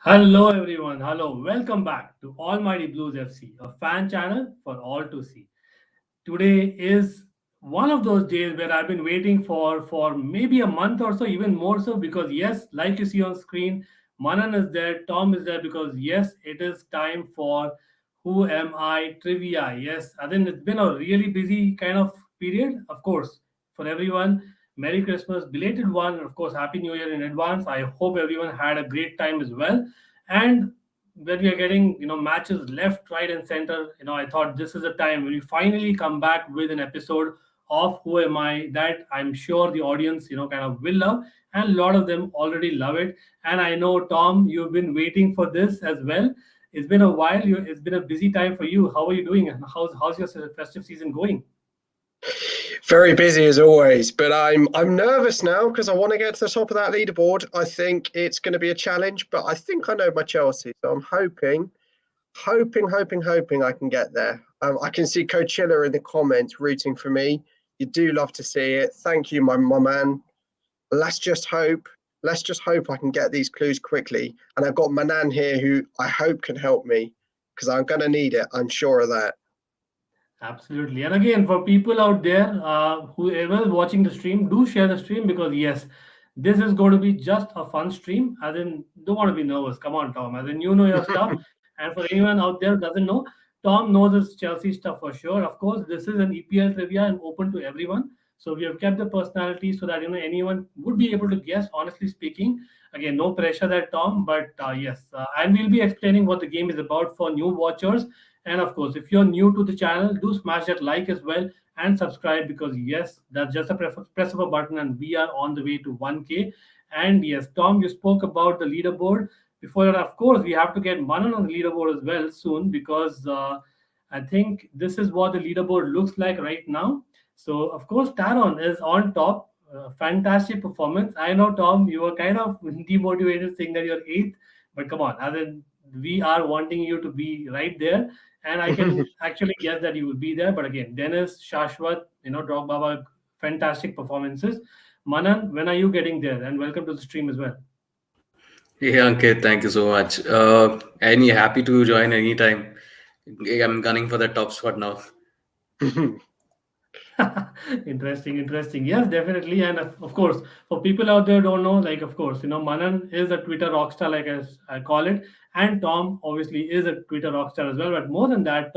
Hello everyone, hello, welcome back to Almighty Blues FC, a fan channel for all to see. Today is one of those days where I've been waiting for maybe a month or so, even more so, because yes, like you see on screen, Manan is there, Tom is there, because yes, it is time for Who Am I trivia. Yes, I think it's been a really busy kind of period, of course, for everyone. Merry Christmas, belated one, and of course, Happy New Year in advance. I hope everyone had a great time as well. And when we are getting matches left, right, and center, I thought this is a time when we finally come back with an episode of Who Am I that I'm sure the audience kind of will love, and a lot of them already love it. And I know, Tom, you've been waiting for this as well. It's been a while. It's been a busy time for you. How are you doing, and how's your festive season going? Very busy as always, but I'm nervous now because I want to get to the top of that leaderboard. I think it's going to be a challenge, but I think I know my Chelsea, so I'm hoping I can get there. I can see Coachella in the comments rooting for me. You do love to see it. Thank you, my man. Let's just hope. Let's just hope I can get these clues quickly. And I've got Manan here who I hope can help me because I'm going to need it. I'm sure of that. Absolutely. And again, for people out there, whoever is watching the stream, do share the stream because yes, this is going to be just a fun stream. As in, don't want to be nervous. Come on, Tom. As in, you know your stuff. And for anyone out there who doesn't know, Tom knows his Chelsea stuff for sure. Of course, this is an EPL trivia and open to everyone. So we have kept the personality so that anyone would be able to guess. Honestly speaking, again, no pressure there, Tom. But yes, and we'll be explaining what the game is about for new watchers, and of course, if you're new to the channel, do smash that like as well and subscribe because yes, that's just a press of a button and we are on the way to 1K. And yes, Tom, you spoke about the leaderboard. Before that, of course, we have to get Manan on the leaderboard as well soon because I think this is what the leaderboard looks like right now. So, of course, Taron is on top. Fantastic performance. I know, Tom, you were kind of demotivated saying that you're eighth, but come on, as in, we are wanting you to be right there, and I can actually guess that you will be there. But again, Dennis, Shashwat, Drog Baba, fantastic performances. Manan, when are you getting there? And welcome to the stream as well. Hey Ankit, thank you so much. Any happy to join anytime. I'm gunning for the top spot now. Interesting, interesting. Yes, definitely. And of course, for people out there who don't know, like, of course, Manan is a Twitter rockstar, like I call it. And Tom obviously is a Twitter rockstar as well. But more than that,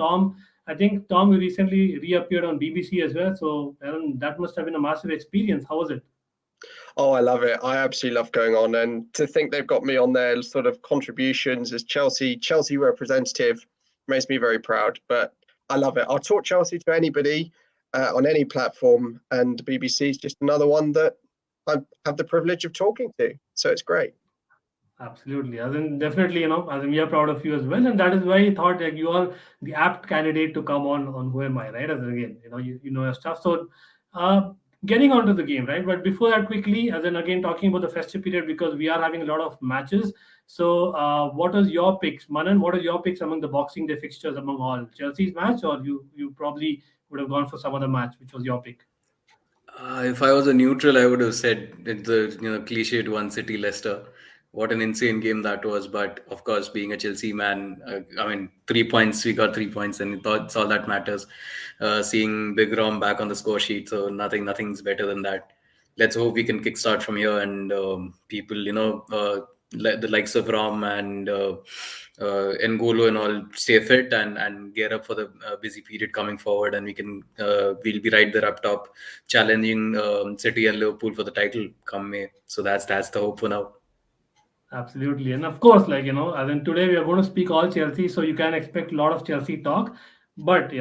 I think Tom recently reappeared on BBC as well. So Aaron, that must have been a massive experience. How was it? Oh, I love it. I absolutely love going on. And to think they've got me on their sort of contributions as Chelsea representative makes me very proud. But I love it. I'll talk Chelsea to anybody on any platform. And BBC is just another one that I have the privilege of talking to. So it's great. Absolutely. As in, definitely, as in, we are proud of you as well. And that is why I thought like you are the apt candidate to come on Who Am I, right? As in, again, you know your stuff. So uh, getting onto the game, right? But before that, quickly, as in again talking about the festive period because we are having a lot of matches. So what was your picks? Manan, what are your picks among the Boxing Day fixtures among all? Chelsea's match, or you probably would have gone for some other match, which was your pick? If I was a neutral, I would have said it's the cliched one City Leicester. What an insane game that was! But of course, being a Chelsea man, I mean, 3 points. We got 3 points, and it's all that matters. Seeing Big Rom back on the score sheet, so nothing's better than that. Let's hope we can kickstart from here, and people, the likes of Rom and N'Golo and all stay fit and gear up for the busy period coming forward, and we'll be right there up top, challenging City and Liverpool for the title come May. So that's the hope for now. Absolutely. And of course, like, as in today we are going to speak all Chelsea, so you can expect a lot of Chelsea talk. But,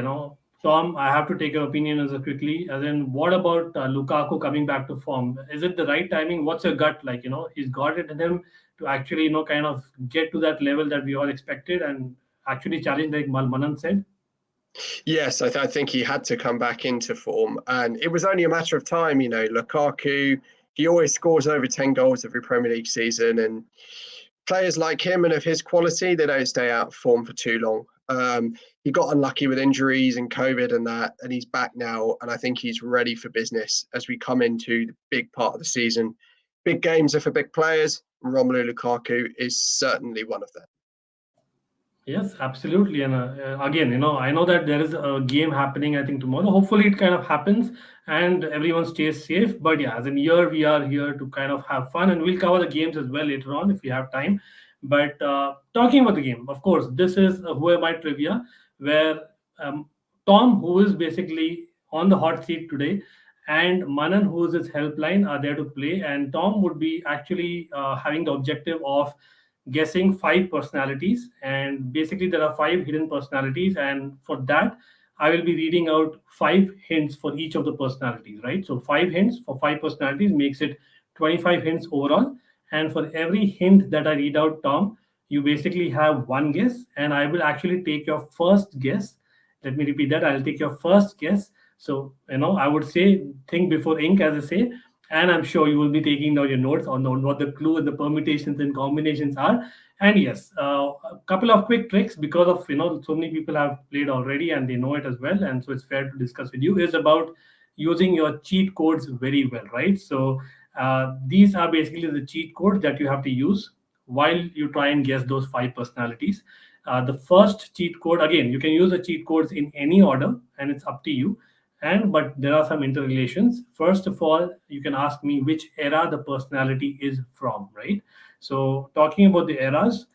Tom, I have to take your opinion as a quickly. As in, what about Lukaku coming back to form? Is it the right timing? What's your gut like? He's got it in him to actually, kind of get to that level that we all expected and actually challenge, like Manan said. Yes, I think he had to come back into form. And it was only a matter of time, Lukaku, he always scores over 10 goals every Premier League season. And players like him and of his quality, they don't stay out of form for too long. He got unlucky with injuries and COVID and that, and he's back now. And I think he's ready for business as we come into the big part of the season. big games are for big players. Romelu Lukaku is certainly one of them. Yes, absolutely. And again, I know that there is a game happening, I think, tomorrow. Hopefully, it kind of happens and everyone stays safe. But yeah, as in year, we are here to kind of have fun, and we'll cover the games as well later on if we have time. But talking about the game, of course, this is Who Am I Trivia, where um, Tom, who is basically on the hot seat today, and Manan, who is his helpline, are there to play. And Tom would be actually having the objective of guessing five personalities, and basically there are five hidden personalities, and for that I will be reading out five hints for each of the personalities, right? So five hints for five personalities makes it 25 hints overall, and for every hint that I read out, Tom, you basically have one guess, and I will actually take your first guess. Let me repeat that. I'll take your first guess. So I would say think before ink, as I say, and I'm sure you will be taking down your notes on what the clue and the permutations and combinations are. And yes, a couple of quick tricks, because of so many people have played already and they know it as well, and so it's fair to discuss with you, is about using your cheat codes very well, right? So these are basically the cheat codes that you have to use while you try and guess those five personalities. The first cheat code, again, you can use the cheat codes in any order, and it's up to you. And but there are some interrelations. First of all, you can ask me which era the personality is from, right? So talking about the eras,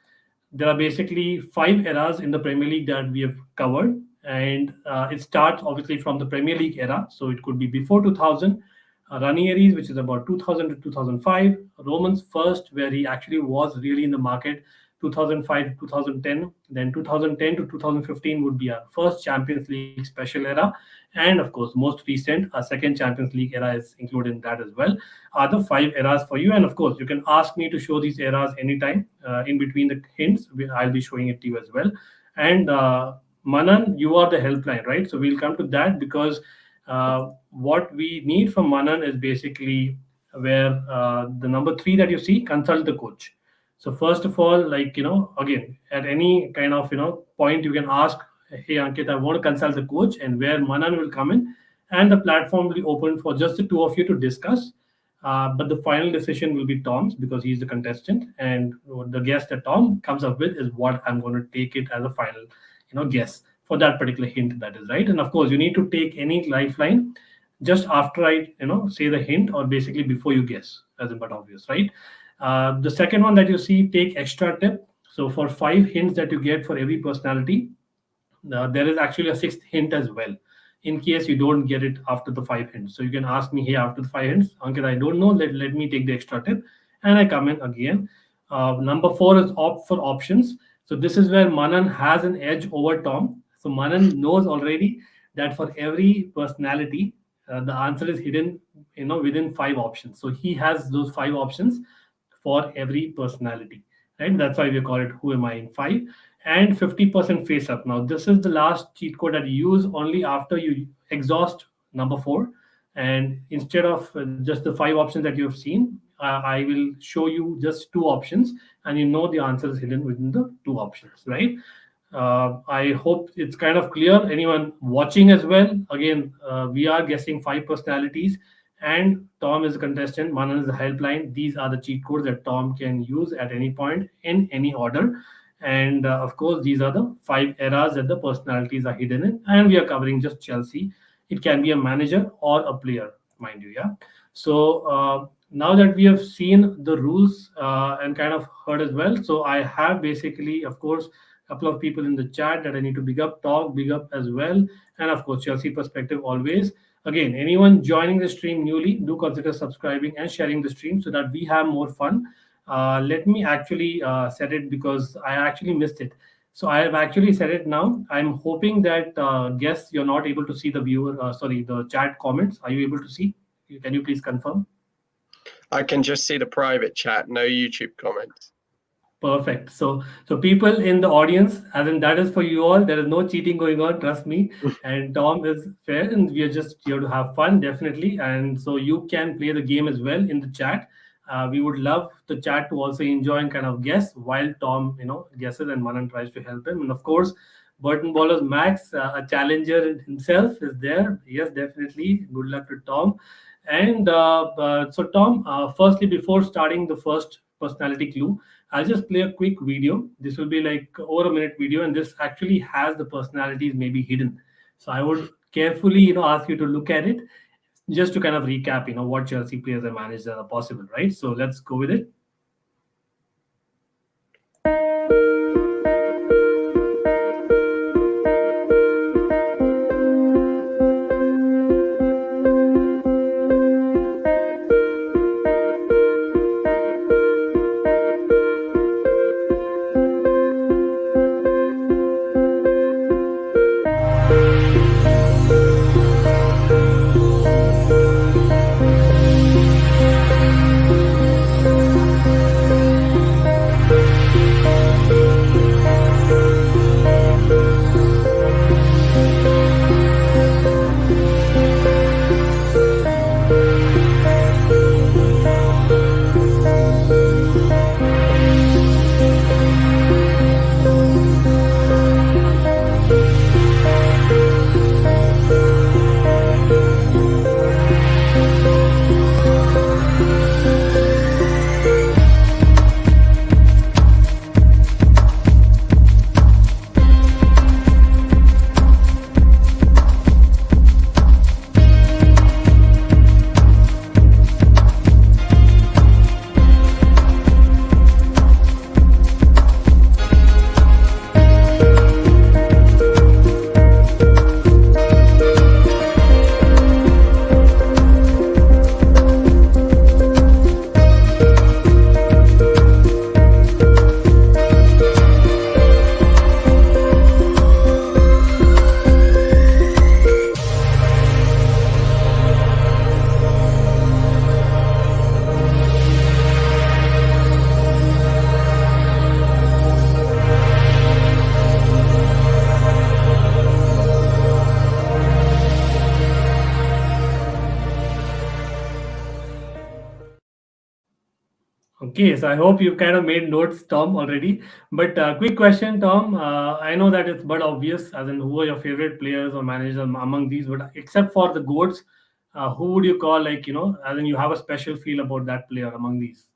there are basically five eras in the Premier League that we have covered, and it starts obviously from the Premier League era. So it could be before 2000, Ranieri's, which is about 2000 to 2005, Roman's first, where he actually was really in the market, 2005 to 2010, then 2010 to 2015 would be our first Champions League special era, and of course, most recent, a second Champions League era is included in that as well. Are the five eras for you, and of course, you can ask me to show these eras anytime in between the hints. I'll be showing it to you as well. And Manan, you are the helpline, right? So we'll come to that, because what we need from Manan is basically where the number three that you see, consult the coach. So first of all, again, at any kind of point, you can ask, "Hey Ankit, I want to consult the coach," and where Manan will come in, and the platform will be open for just the two of you to discuss. But the final decision will be Tom's, because he's the contestant, and the guess that Tom comes up with is what I'm going to take it as a final, guess for that particular hint. That is right. And of course, you need to take any lifeline just after I, say the hint, or basically before you guess, as in but obvious, right? The second one that you see, take extra tip. So for five hints that you get for every personality, there is actually a sixth hint as well, in case you don't get it after the five hints. So you can ask me, "Hey, after the five hints, Ankit, I don't know, let me take the extra tip," and I come in again. Number four is opt for options. So this is where Manan has an edge over Tom. So Manan knows already that for every personality, the answer is hidden, within five options. So he has those five options for every personality, right? That's why we call it Who Am I in Five. And 50% face up. Now, this is the last cheat code that you use only after you exhaust number four. And instead of just the five options that you have seen, I will show you just two options, and the answer is hidden within the two options, right? I hope it's kind of clear. Anyone watching as well, again, we are guessing five personalities, and Tom is a contestant, Manan is the helpline. These are the cheat codes that Tom can use at any point in any order. And of course, these are the five eras that the personalities are hidden in, and we are covering just Chelsea. It can be a manager or a player, mind you. Yeah. So now that we have seen the rules and kind of heard as well, so I have basically, of course, a couple of people in the chat that I need to big up, talk big up as well, and of course, Chelsea perspective always. Again, anyone joining the stream newly, do consider subscribing and sharing the stream so that we have more fun. Let me actually set it, because I actually missed it. So I have actually set it now. I'm hoping that guess you're not able to see the the chat comments. Are you able to see? Can you please confirm? I can just see the private chat, no YouTube comments. Perfect. So people in the audience, as in that is for you all. There is no cheating going on, trust me. And Tom is fair, and we are just here to have fun, definitely. And so you can play the game as well in the chat. We would love the chat to also enjoy and kind of guess while Tom, guesses and Manan tries to help him. And of course, Burton Ballers Max, a challenger himself, is there. Yes, definitely. Good luck to Tom. And so, Tom, firstly, before starting the first personality clue, I'll just play a quick video. This will be like over a minute video, and this actually has the personalities maybe hidden. So I would carefully, ask you to look at it just to kind of recap, what Chelsea players have managed that are possible, right? So let's go with it. Okay, so I hope you've kind of made notes, Tom, already. But quick question, Tom. I know that it's but obvious, as in who are your favorite players or managers among these, but except for the goats, who would you call, like, as in you have a special feel about that player among these?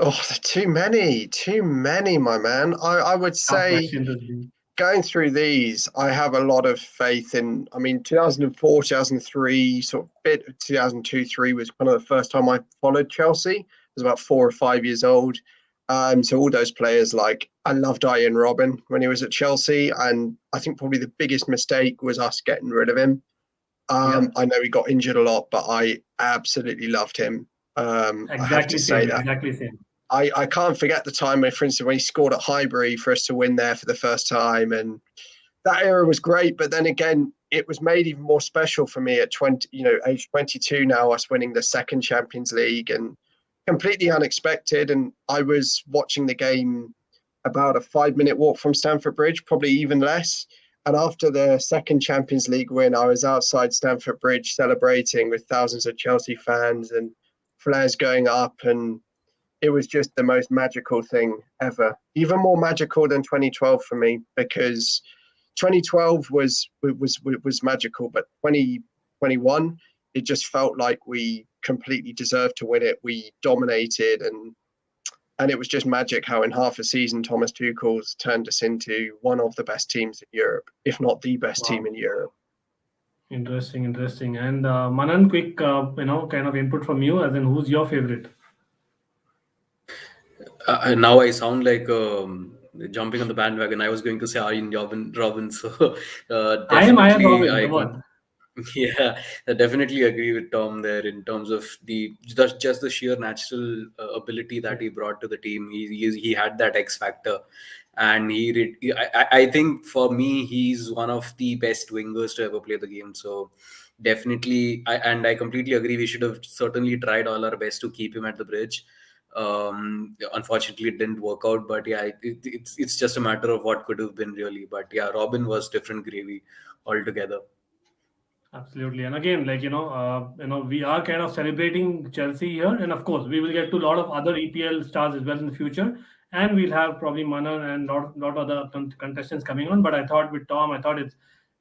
Oh, too many, my man. I would Tough say question to be. going through these, I have a lot of faith in. I mean, 2004, 2003, sort of bit of 2002, 3 was kind of the first time I followed Chelsea. I was about 4 or 5 years old. So all those players, like I loved Ian Robin when he was at Chelsea, and I think probably the biggest mistake was us getting rid of him. Yeah. I know he got injured a lot, but I absolutely loved him. I have to Exactly say same. that. Exactly same. I can't forget the time when, for instance, when he scored at Highbury for us to win there for the first time, and that era was great. But then again, it was made even more special for me at 20, age 22 now, us winning the second Champions League, and completely unexpected. And I was watching the game about a 5 minute walk from Stamford Bridge, probably even less. And after the second Champions League win, I was outside Stamford Bridge celebrating with thousands of Chelsea fans and flares going up, and it was just the most magical thing ever. Even more magical than 2012 for me, because 2012 was magical, but 2021, it just felt like we completely deserved to win it. We dominated, and it was just magic how in half a season Thomas Tuchel's turned us into one of the best teams in Europe, if not the best team in Europe. Interesting, interesting. And Manan, quick, kind of input from you, as in who's your favorite? Now I sound like jumping on the bandwagon. I was going to say Arjen Robin. So I am definitely, Robin. Come on. yeah, I definitely agree with Tom there in terms of just the sheer natural ability that he brought to the team. He had that X factor, and I think for me he's one of the best wingers to ever play the game. So definitely, I completely agree. We should have certainly tried all our best to keep him at the bridge. Unfortunately, it didn't work out. But yeah, it's just a matter of what could have been really. But yeah, Robin was different gravy altogether. Absolutely. And again, like, we are kind of celebrating Chelsea here. And of course, we will get to a lot of other EPL stars as well in the future. And we'll have probably Manan and lot other contestants coming on. But I thought with Tom, I thought it's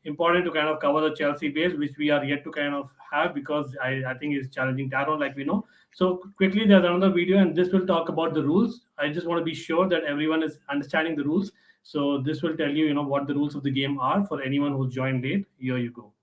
important to kind of cover the Chelsea base, which we are yet to kind of have because I think it's challenging Taron, like we know. So quickly, there's another video, and this will talk about the rules. I just want to be sure that everyone is understanding the rules. So this will tell you, what the rules of the game are for anyone who's joined late. Here you go.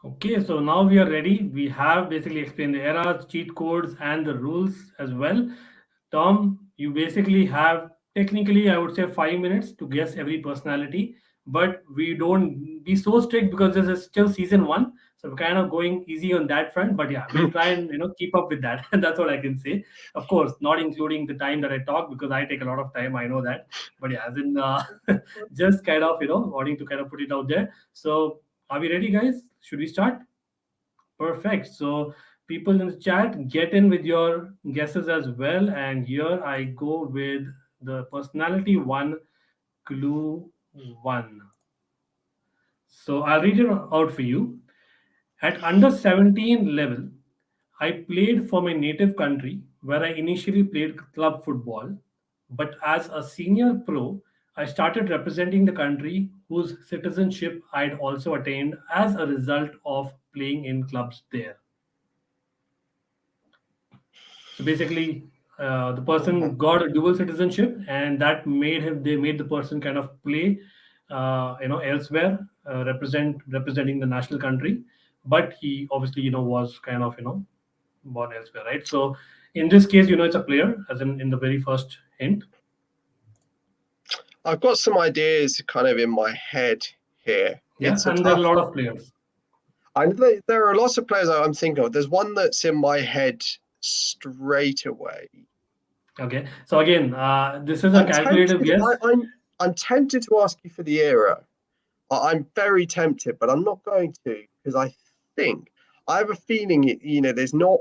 Okay, so now we are ready. We have basically explained the eras, cheat codes, and the rules as well. Tom, you basically have technically, I would say, 5 minutes to guess every personality, but we don't be so strict because this is still season one. So we're kind of going easy on that front. But yeah, we'll try and keep up with that. And that's what I can say. Of course, not including the time that I talk because I take a lot of time. I know that. But yeah, as in just kind of wanting to kind of put it out there. So are we ready, guys? Should we start? Perfect. So, people in the chat, get in with your guesses as well. And here I go with the personality one, clue one. So, I'll read it out for you. At under 17 level, I played for my native country where I initially played club football. But as a senior pro, I started representing the country whose citizenship I'd also attained as a result of playing in clubs there. So basically, the person got a dual citizenship, and that made the person kind of play, elsewhere, representing the national country. But he obviously, was kind of, born elsewhere, right? So in this case, it's a player, as in the very first hint. I've got some ideas kind of in my head here. Yeah, and there are a lot of players. There are lots of players I'm thinking of. There's one that's in my head straight away. Okay, so again, this is a calculative guess. I'm tempted to ask you for the era. I'm very tempted, but I'm not going to because I have a feeling there's not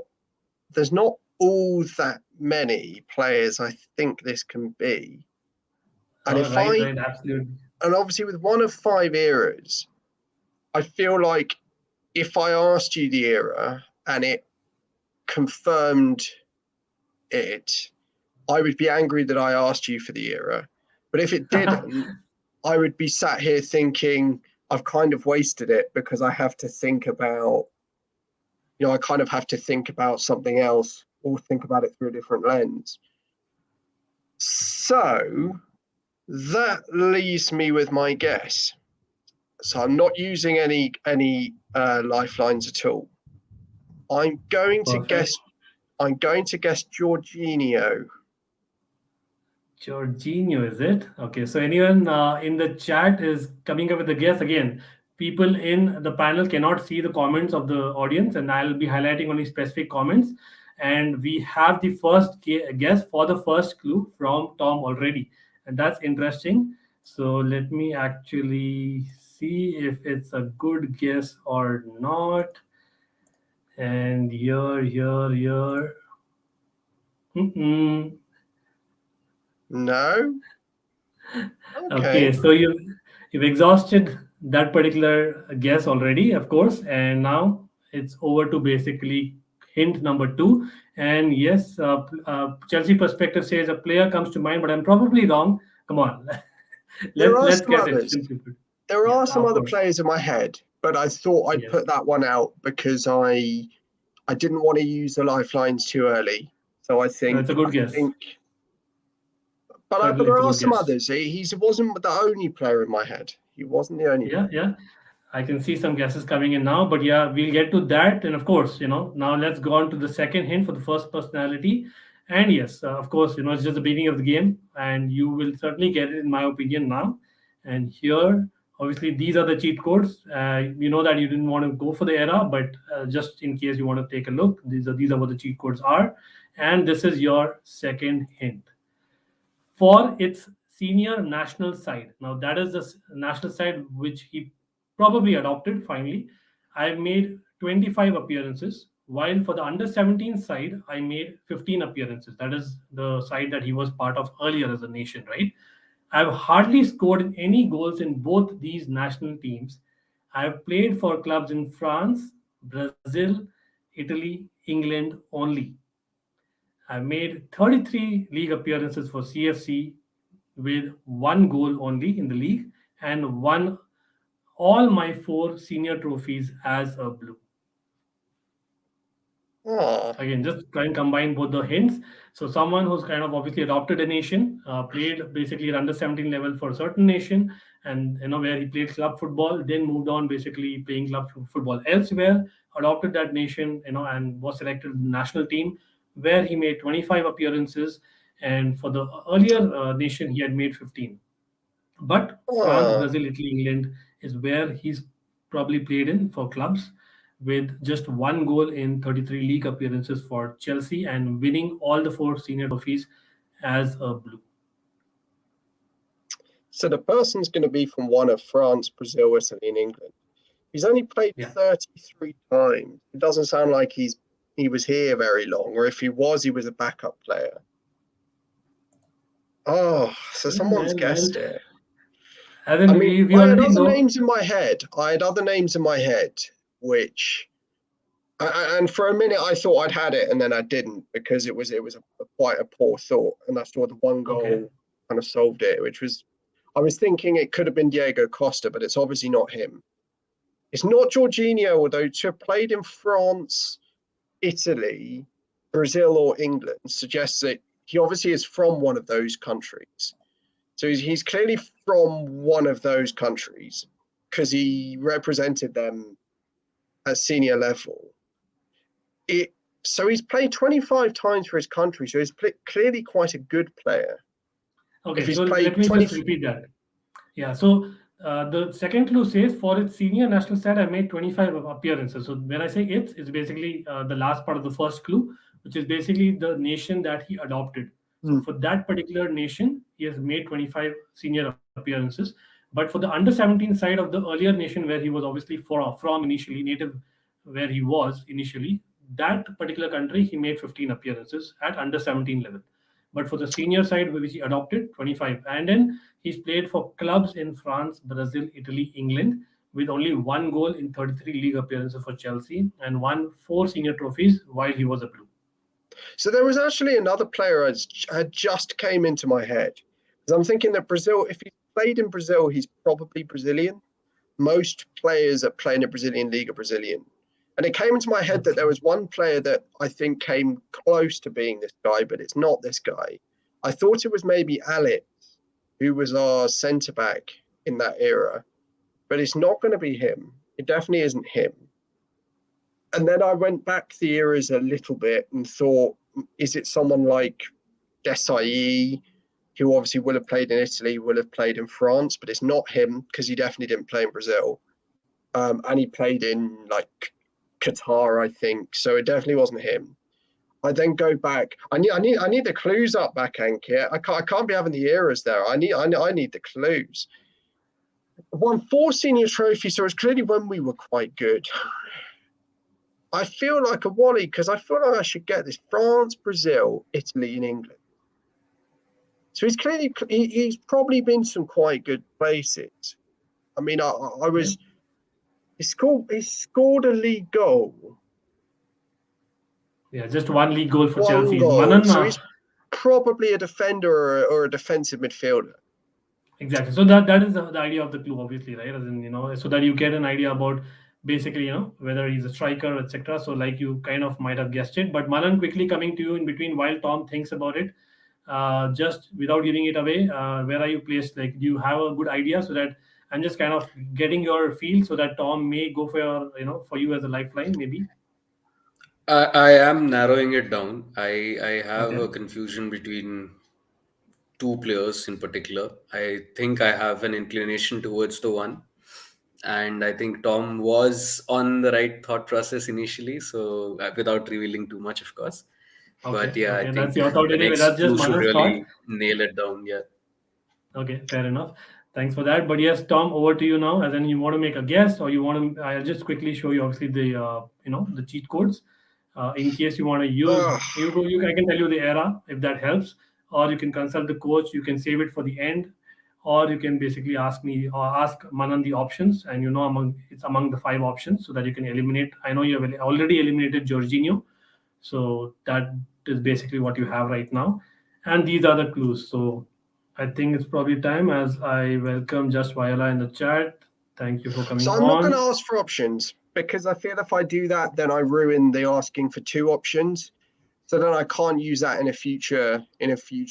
all that many players I think this can be. And right, absolutely. And obviously with one of 5 eras, I feel like if I asked you the era and it confirmed it, I would be angry that I asked you for the era. But if it didn't, I would be sat here thinking I've kind of wasted it because I have to think about, I kind of have to think about something else or think about it through a different lens. So that leaves me with my guess. So I'm not using any lifelines at all. I'm going to guess Jorginho. Jorginho, is it? Okay, so anyone in the chat is coming up with a guess. Again, people in the panel cannot see the comments of the audience, and I'll be highlighting only specific comments. And we have the first guess for the first clue from Tom already. And that's interesting. So let me actually see if it's a good guess or not. And here. No. Okay, so you've exhausted that particular guess already, of course, and now it's over to basically hint number 2. And yes, Chelsea perspective says a player comes to mind, but I'm probably wrong. Come on, There are let's some guess it. others. Simply put. There Yeah, are some of other course. players in my head, but I thought I'd Yes. put that one out because I didn't want to use the lifelines too early. So I think It's a good guess. But Certainly, there it's a are good some guess. others. He wasn't the only player in my head. He wasn't the only player. Yeah. I can see some guesses coming in now, but yeah, we'll get to that. And of course, now let's go on to the second hint for the first personality. And yes, of course, it's just the beginning of the game, and you will certainly get it, in my opinion, now. And here, obviously, these are the cheat codes. You know that you didn't want to go for the era, but just in case you want to take a look, these are what the cheat codes are. And this is your second hint. For its senior national side. Now, that is the national side which he probably adopted finally. I made 25 appearances, while for the under 17 side, I made 15 appearances. That is the side that he was part of earlier as a nation, right? I've hardly scored any goals in both these national teams. I've played for clubs in France, Brazil, Italy, England only. I made 33 league appearances for CFC with one goal only in the league and won all my 4 senior trophies as a blue. Oh, Again, just try and combine both the hints. So someone who's kind of obviously adopted a nation, played basically at under 17 level for a certain nation, and where he played club football, then moved on basically playing club football elsewhere, adopted that nation, and was selected to the national team, where he made 25 appearances, and for the earlier nation he had made 15. But France, oh. Brazil, Italy, England is where he's probably played in for clubs, with just one goal in 33 league appearances for Chelsea and winning all the 4 senior trophies as a blue. So the person's going to be from one of France, Brazil, Italy, and England. He's only played Yeah. 33 times. It doesn't sound like he was here very long, or if he was a backup player. Oh, so someone's guessed it. As in, I mean, we I had already other know. names in my head. Which, and for a minute I thought I'd had it, and then I didn't, because it was quite a poor thought, and I saw the one goal Okay. kind of solved it, which was, I was thinking it could have been Diego Costa, but it's obviously not him. It's not Jorginho, although to have played in France, Italy, Brazil, or England suggests that he obviously is from one of those countries. So he's clearly from one of those countries because he represented them at senior level. So he's played 25 times for his country, so he's clearly quite a good player. Okay, so let me just repeat that. Yeah, so the second clue says for its senior national side, I made 25 appearances. So when I say it's basically the last part of the first clue, which is basically the nation that he adopted. So for that particular nation, he has made 25 senior appearances. But for the under 17 side of the earlier nation, where he was obviously from initially, native where he was initially, that particular country, he made 15 appearances at under 17 level. But for the senior side, which he adopted, 25. And then he's played for clubs in France, Brazil, Italy, England, with only one goal in 33 league appearances for Chelsea and won 4 senior trophies while he was a blue. So there was actually another player had just came into my head. Because I'm thinking that Brazil, if he played in Brazil, he's probably Brazilian. Most players that play in the Brazilian league are Brazilian. And it came into my head that there was one player that I think came close to being this guy, but it's not this guy. I thought it was maybe Alex, who was our centre-back in that era. But it's not going to be him. It definitely isn't him. And then I went back the eras a little bit and thought, is it someone like Desai, who obviously will have played in Italy, will have played in France, but it's not him because he definitely didn't play in Brazil. And he played in like Qatar, I think. So it definitely wasn't him. I then go back. I need the clues up back, Ankit. I can't be having the eras there. I need the clues. Won 4 senior trophies, so it's clearly when we were quite good. I feel like a Wally because I feel like I should get this: France, Brazil, Italy, and England. So he's probably been some quite good places. I mean, he scored a league goal Yeah, just one league goal for One Chelsea. goal. Manan, So he's probably a defender or a defensive midfielder. exactly. So that is the idea of the clue, obviously, right? As in, so that you get an idea about basically, whether he's a striker, etc. So like you kind of might have guessed it. But Manan, quickly coming to you in between while Tom thinks about it, just without giving it away, where are you placed? Like, do you have a good idea so that I'm just kind of getting your feel so that Tom may go for your, for you as a lifeline, maybe. I am narrowing it down. I have Okay. a confusion between two players in particular. I think I have an inclination towards the one. And I think Tom was on the right thought process initially, so without revealing too much, of course. But Okay. yeah, I Okay. That's think your thought the anyway. next That's just clue should Manan's thought. really nail it down. Yeah. Okay, fair enough. Thanks for that. But yes, Tom, over to you now. And then you want to make a guess, or you want to? I'll just quickly show you, obviously, the cheat codes. In case you want to use, Ugh. I can tell you the era if that helps, or you can consult the coach. You can save it for the end, or you can basically ask me or ask Manan the options, and it's among the 5 options, so that you can eliminate. I know you have already eliminated Jorginho, so that is basically what you have right now, and these are the clues. So I think it's probably time as I welcome Just Viola in the chat. Thank you for coming So I'm not going to on. ask for options because I feel if I do that, then I ruin the asking for 2 options. So then I can't use that in a future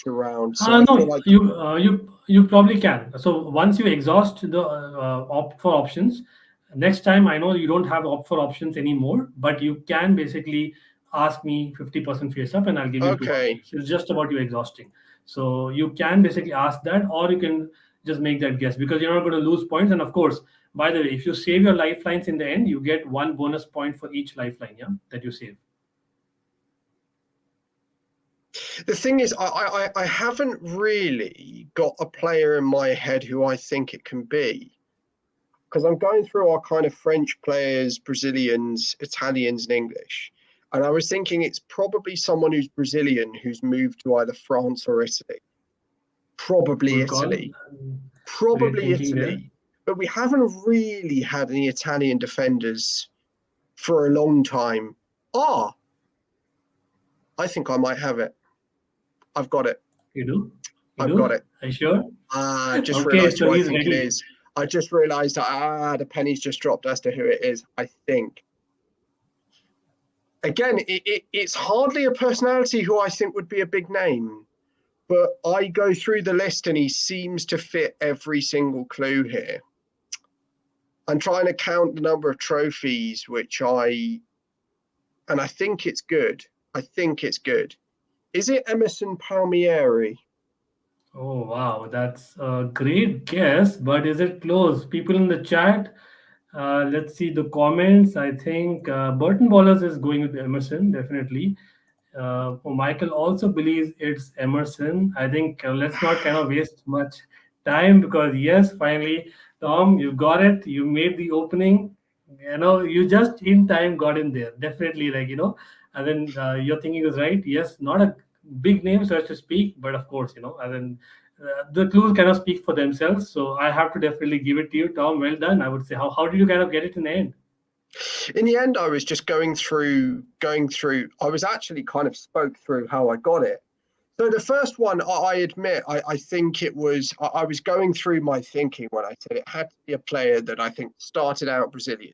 round. So I No, feel like you probably can. So once you exhaust the opt for options, next time I know you don't have opt for options anymore, but you can basically ask me 50% face up, and I'll give you 2 okay. options. It's just about you exhausting. So you can basically ask that, or you can just make that guess because you're not going to lose points. And of course, by the way, if you save your lifelines in the end, you get 1 bonus point for each lifeline, yeah, that you save. The thing is, I haven't really got a player in my head who I think it can be. Because I'm going through our kind of French players, Brazilians, Italians, and English. And I was thinking it's probably someone who's Brazilian who's moved to either France or Italy. Probably Good call. Italy. Great Probably thinking there. Italy. But we haven't really had any Italian defenders for a long time. I think I might have it. I've got it. You do? I've got it. Are you sure? I just Okay, realised so who I he's think it ready. is. I just realised the penny's just dropped as to who it is, I think. Again, it's hardly a personality who I think would be a big name, but I go through the list and he seems to fit every single clue here. I'm trying to count the number of trophies, and I think it's good. I think it's good. Is it Emerson Palmieri? Oh, wow. That's a great guess, but is it close? People in the chat, let's see the comments. I think Burton Ballers is going with Emerson, definitely. Michael also believes it's Emerson. I think let's not kind of waste much time because, yes, finally, Tom, you got it. You made the opening. You just in time got in there. Definitely, and then your thinking was right. Yes, not a big name, so as to speak, but of course, and then the clues kind of speak for themselves. So I have to definitely give it to you, Tom. Well done. I would say, how did you kind of get it in the end? In the end, I was just going through. I was actually kind of spoke through how I got it. So the first one, I admit, I think it was. I was going through my thinking when I said it had to be a player that I think started out Brazilian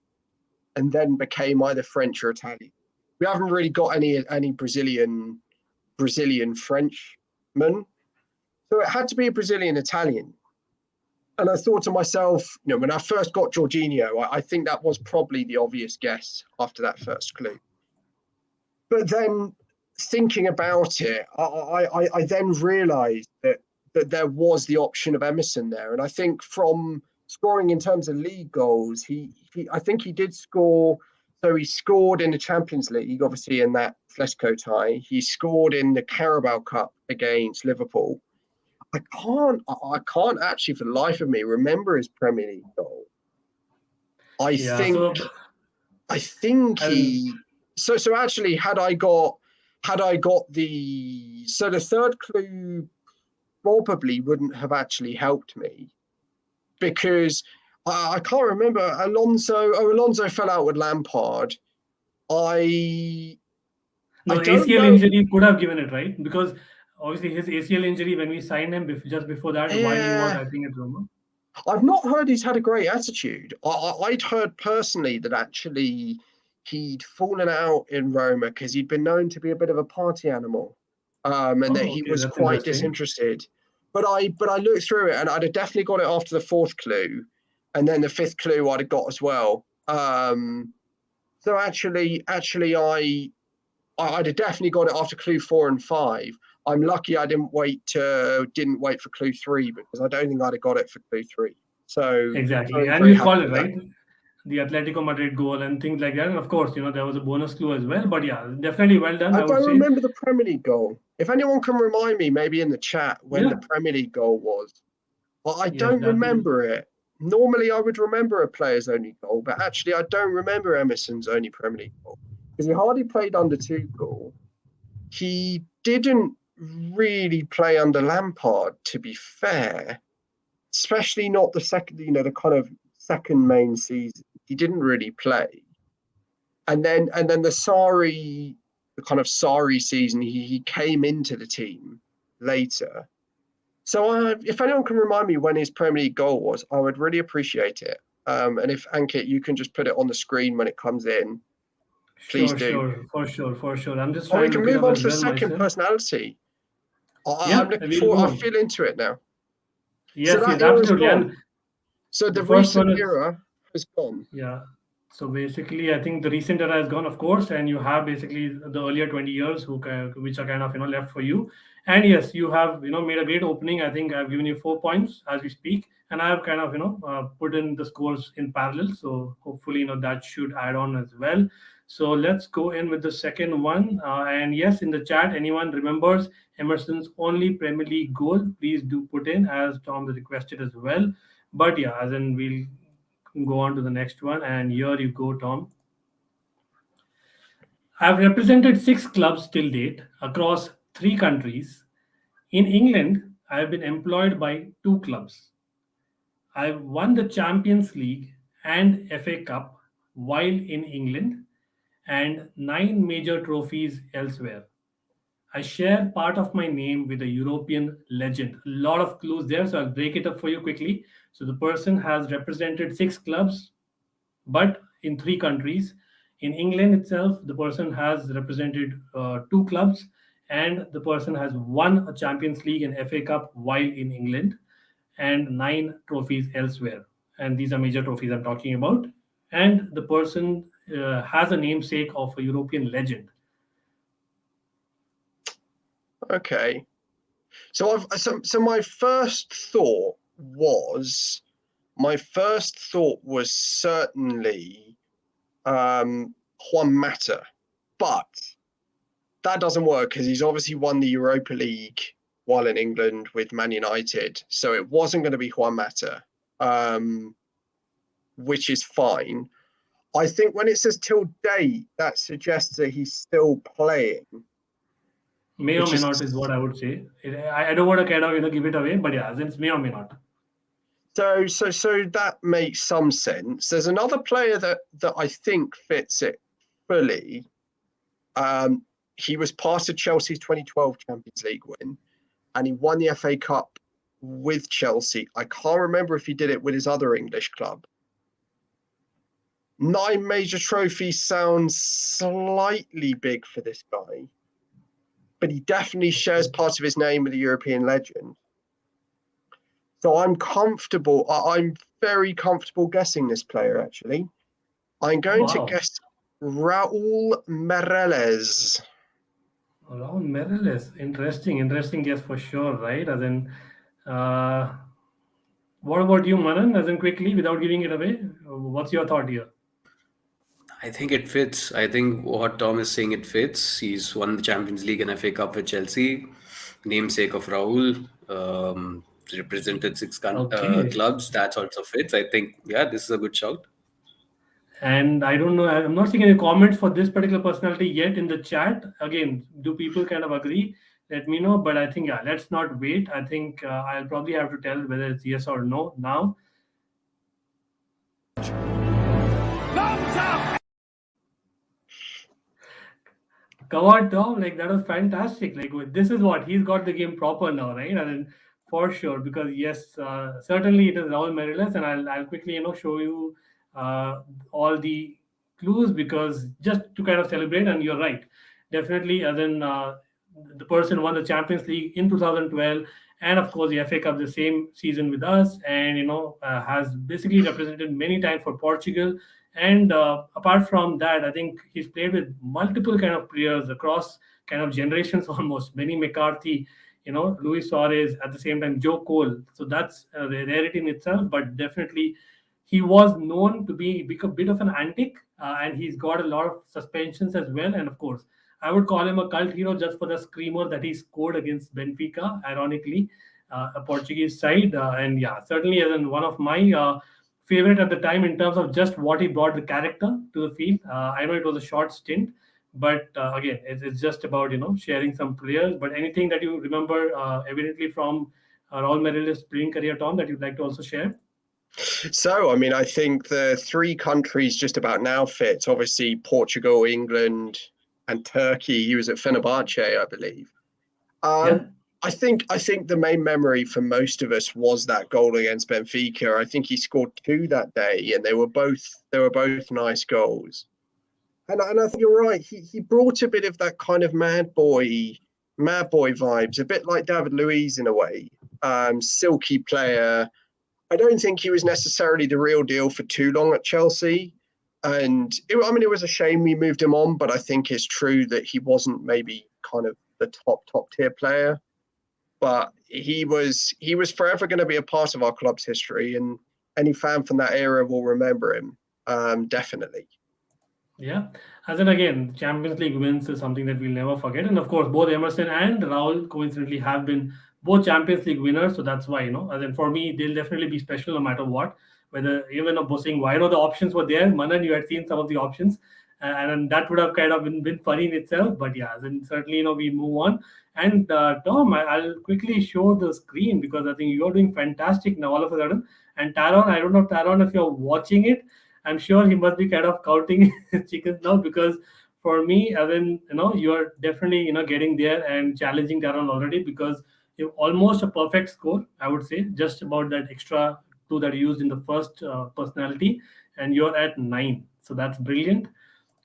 and then became either French or Italian. We haven't really got any Brazilian Frenchmen, so it had to be a Brazilian Italian. And I thought to myself, when I first got Jorginho, I think that was probably the obvious guess after that first clue. But then thinking about it, I then realised that there was the option of Emerson there. And I think from scoring in terms of league goals, I think he did score. So he scored in the Champions League, obviously in that Flesco tie. He scored in the Carabao Cup against Liverpool. I can't actually for the life of me remember his Premier League goal. I think he. So actually, had I got the third clue probably wouldn't have actually helped me because I can't remember Alonso fell out with Lampard. No, I don't ACL know. injury could have given it, right? Because obviously his ACL injury when we signed him just before that, while he was, Yeah. I think, at Roma. I've not heard he's had a great attitude. I'd heard personally that actually he'd fallen out in Roma because he'd been known to be a bit of a party animal, and that he Okay, was that's quite interesting. disinterested. But I looked through it, and I'd have definitely got it after the 4th clue, and then the 5th clue I'd have got as well. So actually, I'd have definitely got it after clue 4 and 5. I'm lucky I didn't wait for clue 3 because I don't think I'd have got it for clue 3. So Exactly, very, and very you happy call it with that. right, the Atletico Madrid goal and things like that. And of course, there was a bonus clue as well. But yeah, definitely well done, I I would don't say. remember the Premier League goal. If anyone can remind me, maybe in the chat, when Yeah. the Premier League goal was. Well, I Yes, don't that remember it. Normally, I would remember a player's only goal, but actually, I don't remember Emerson's only Premier League goal because he hardly played under Tuchel. He didn't really play under Lampard, to be fair, especially not the second, the kind of second main season. He didn't really play. And then the kind of Sarri season, he came into the team later. So if anyone can remind me when his Premier League goal was, I would really appreciate it. And if Ankit, you can just put it on the screen when it comes in, please do. for sure. I'm just Or we trying to can look it move up on as to the well second myself. personality. Yeah, I'm looking we'll forward. go I on. feel into it now. Yes, So that yes, era's absolutely. gone. And So the first one recent is, era has gone. yeah. So basically, I think the recent era has gone, of course, and you have basically the earlier 20 years which are kind of left for you. And yes, you have made a great opening. I think I've given you 4 points as we speak, and I have kind of put in the scores in parallel. So hopefully that should add on as well. So let's go in with the second one. And yes, in the chat, anyone remembers Emerson's only Premier League goal, please do put in, as Tom requested as well. But yeah, as in we'll go on to the next one. And here you go, Tom. I've represented 6 clubs till date across 3 countries. In England, I have been employed by 2 clubs. I've won the Champions League and FA Cup while in England and 9 major trophies elsewhere. I share part of my name with a European legend. A lot of clues there, so I'll break it up for you quickly. So the person has represented 6 clubs, but in 3 countries. In England itself, the person has represented 2 clubs, and the person has won a Champions League and FA Cup while in England, and 9 trophies elsewhere. And these are major trophies I'm talking about. And the person has a namesake of a European legend. Okay. So my first thought was certainly Juan Mata, but that doesn't work because he's obviously won the Europa League while in England with Man United, so it wasn't going to be Juan Mata, which is fine. I think when it says till date, that suggests that he's still playing. May or may not is what I would say. I don't want to kind of give it away, but yeah, since may or may not. So that makes some sense. There's another player that I think fits it fully. He was part of Chelsea's 2012 Champions League win, and he won the FA Cup with Chelsea. I can't remember if he did it with his other English club. 9 major trophies sounds slightly big for this guy, but he definitely shares part of his name with a European legend. So I'm very comfortable guessing this player, actually. I'm going to guess Raul Meireles. Raul Meireles. Interesting guess for sure, right? As in, what about you, Manan? As in, quickly, without giving it away, what's your thought here? I think it fits. I think what Tom is saying, it fits. He's won the Champions League and FA Cup with Chelsea. Namesake of Raul. Represented 6 clubs. That also fits. I think, yeah, this is a good shout. And I don't know, I'm not seeing any comments for this particular personality yet in the chat. Again, do people kind of agree? Let me know. But I think, yeah, let's not wait. I think I'll probably have to tell whether it's yes or no now. Come on, Tom. Like that was fantastic. Like this is what he's got the game proper now, right? And then for sure, because yes, certainly it is Raul Meireles, and I'll quickly show you all the clues because just to kind of celebrate. And you're right, definitely. As in the person won the Champions League in 2012, and of course the FA Cup the same season with us, and has basically represented many times for Portugal. And apart from that, I think he's played with multiple kind of players across kind of generations almost. Benny McCarthy, Luis Suarez, at the same time Joe Cole. So that's a rarity in itself, but definitely he was known to be a bit of an antic, and he's got a lot of suspensions as well. And of course, I would call him a cult hero just for the screamer that he scored against Benfica, ironically, a Portuguese side. And yeah, certainly as in one of my favorite at the time in terms of just what he brought the character to the field. I know it was a short stint, but again, it's just about sharing some players. But anything that you remember evidently from Raul Meireles' playing career, Tom, that you'd like to also share? So, I mean, I think the three countries just about now fit. Obviously, Portugal, England, and Turkey. He was at Fenerbahce, I believe. Yeah. I think the main memory for most of us was that goal against Benfica. I think he scored 2 that day, and they were both nice goals. And I think you're right. He brought a bit of that kind of mad boy vibes, a bit like David Luiz in a way. Silky player. I don't think he was necessarily the real deal for too long at Chelsea. And it was a shame we moved him on, but I think it's true that he wasn't maybe kind of the top tier player. But he was forever going to be a part of our club's history, and any fan from that era will remember him, definitely. Yeah, as in again, Champions League wins is something that we'll never forget. And of course, both Emerson and Raul coincidentally have been both Champions League winners. So that's why, as in for me, they'll definitely be special no matter what. Whether even a bossing, why the options were there. Manan, you had seen some of the options, and that would have kind of been funny in itself. But yeah, then certainly, we move on. And Tom, I'll quickly show the screen because I think you're doing fantastic now all of a sudden. And Taron, I don't know, Taron, if you're watching it, I'm sure he must be kind of counting his chickens now because for me, I mean, you're definitely, getting there and challenging Taron already because you almost a perfect score, I would say, just about that extra 2 that you used in the first personality, and you're at 9. So that's brilliant.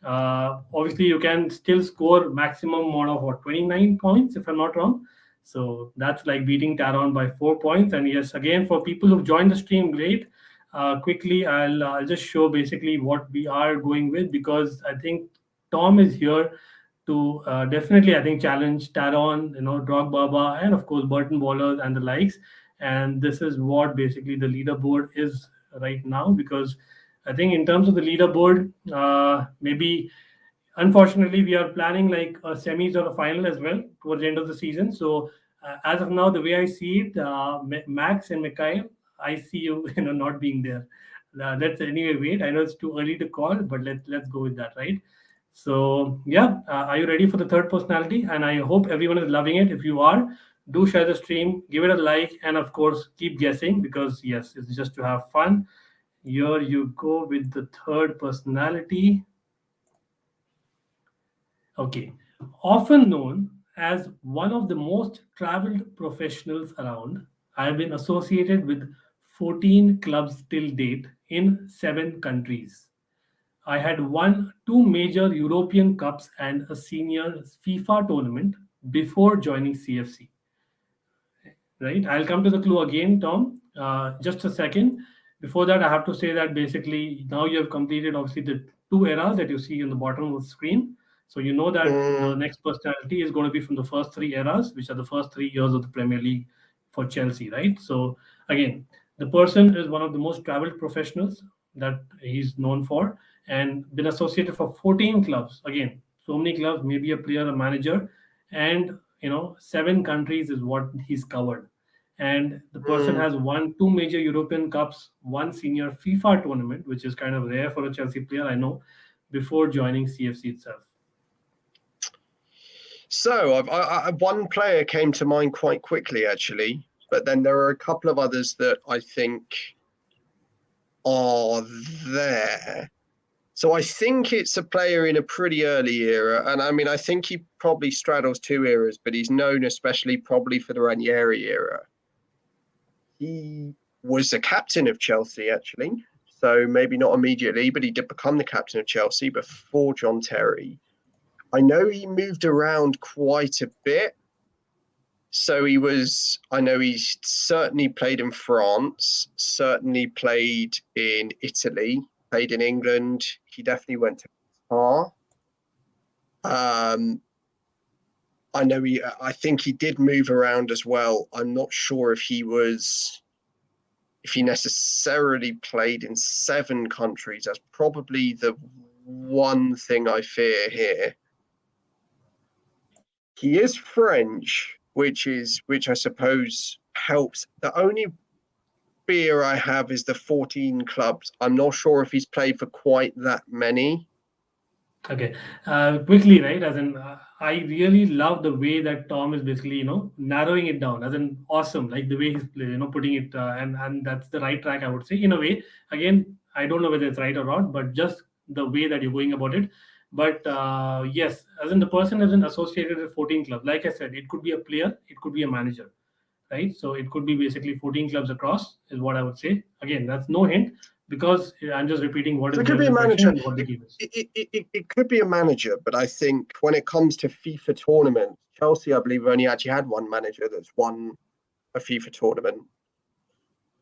Obviously, you can still score maximum amount of 29 points, if I'm not wrong. So that's like beating Taron by 4 points. And yes, again, for people who've joined the stream, great. Quickly, I'll just show basically what we are going with because I think Tom is here to definitely, I think, challenge Taron, Drog and of course Burton Ballers and the likes. And this is what basically the leaderboard is right now because I think in terms of the leaderboard, maybe unfortunately we are planning like a semis or a final as well towards the end of the season. So as of now, the way I see it, Max and Mikhail, I see you, not being there. Let's anyway wait. I know it's too early to call, but let's go with that, right? So yeah, are you ready for the third personality? And I hope everyone is loving it. If you are, do share the stream, give it a like, and of course keep guessing because yes, it's just to have fun. Here you go with the third personality. Okay, often known as one of the most traveled professionals around, I have been associated with 14 clubs till date in 7 countries. I had won 2 major European Cups and a senior FIFA tournament before joining CFC. Right? I'll come to the clue again, Tom. Just a second. Before that, I have to say that basically now you have completed obviously the 2 eras that you see in the bottom of the screen. So you know that the next personality is going to be from the first 3 eras, which are the first 3 years of the Premier League for Chelsea, right? So again, the person is one of the most traveled professionals that he's known for and been associated for 14 clubs. Again, so many clubs, maybe a player, a manager, and 7 countries is what he's covered. And the person has won 2 major European Cups, 1 senior FIFA tournament, which is kind of rare for a Chelsea player, I know, before joining CFC itself. So one player came to mind quite quickly, actually, but then there are a couple of others that I think are there. So I think it's a player in a pretty early era. And I mean, I think he probably straddles 2 eras, but he's known especially probably for the Ranieri era. He was the captain of Chelsea, actually. So maybe not immediately, but he did become the captain of Chelsea before John Terry. I know he moved around quite a bit. So I know he's certainly played in France, certainly played in Italy, played in England. He definitely went to Qatar. I think he did move around as well. I'm not sure if he necessarily played in 7 countries. That's probably the one thing I fear here. He is French, which I suppose helps. The only fear I have is the 14 clubs. I'm not sure if he's played for quite that many. Okay, quickly, right? As in, I really love the way that Tom is basically, narrowing it down. As in, awesome, like the way he's, putting it, and that's the right track, I would say. In a way, again, I don't know whether it's right or not, but just the way that you're going about it. But yes, as in the person isn't associated with 14 clubs. Like I said, it could be a player, it could be a manager, right? So it could be basically 14 clubs across, is what I would say. Again, that's no hint, because I'm just repeating what is It could be the a question manager. and what the game is. It could be a manager, but I think when it comes to FIFA tournaments, Chelsea, I believe, only actually had one manager that's won a FIFA tournament,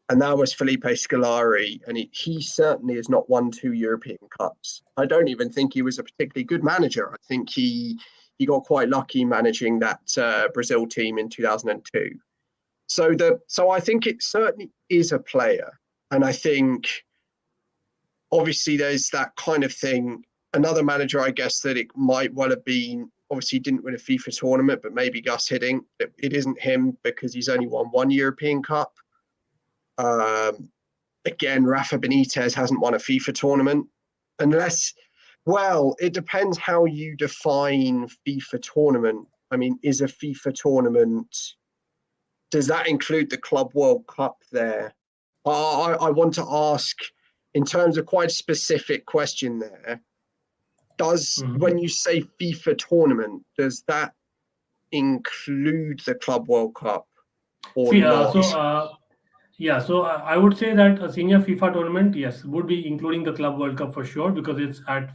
and that was Felipe Scolari, and he certainly has not won 2 European Cups. I don't even think he was a particularly good manager. I think he got quite lucky managing that Brazil team in 2002. So I think it certainly is a player, and I think obviously there's that kind of thing. Another manager, I guess, that it might well have been, obviously didn't win a FIFA tournament, but maybe Gus Hiddink. It isn't him because he's only won 1 European Cup. Again, Rafa Benitez hasn't won a FIFA tournament. It depends how you define FIFA tournament. I mean, is a FIFA tournament, does that include the Club World Cup there? I want to ask, in terms of quite a specific question there, when you say FIFA tournament, does that include the Club World Cup or not? So I would say that a senior FIFA tournament, yes, would be including the Club World Cup for sure, because it's at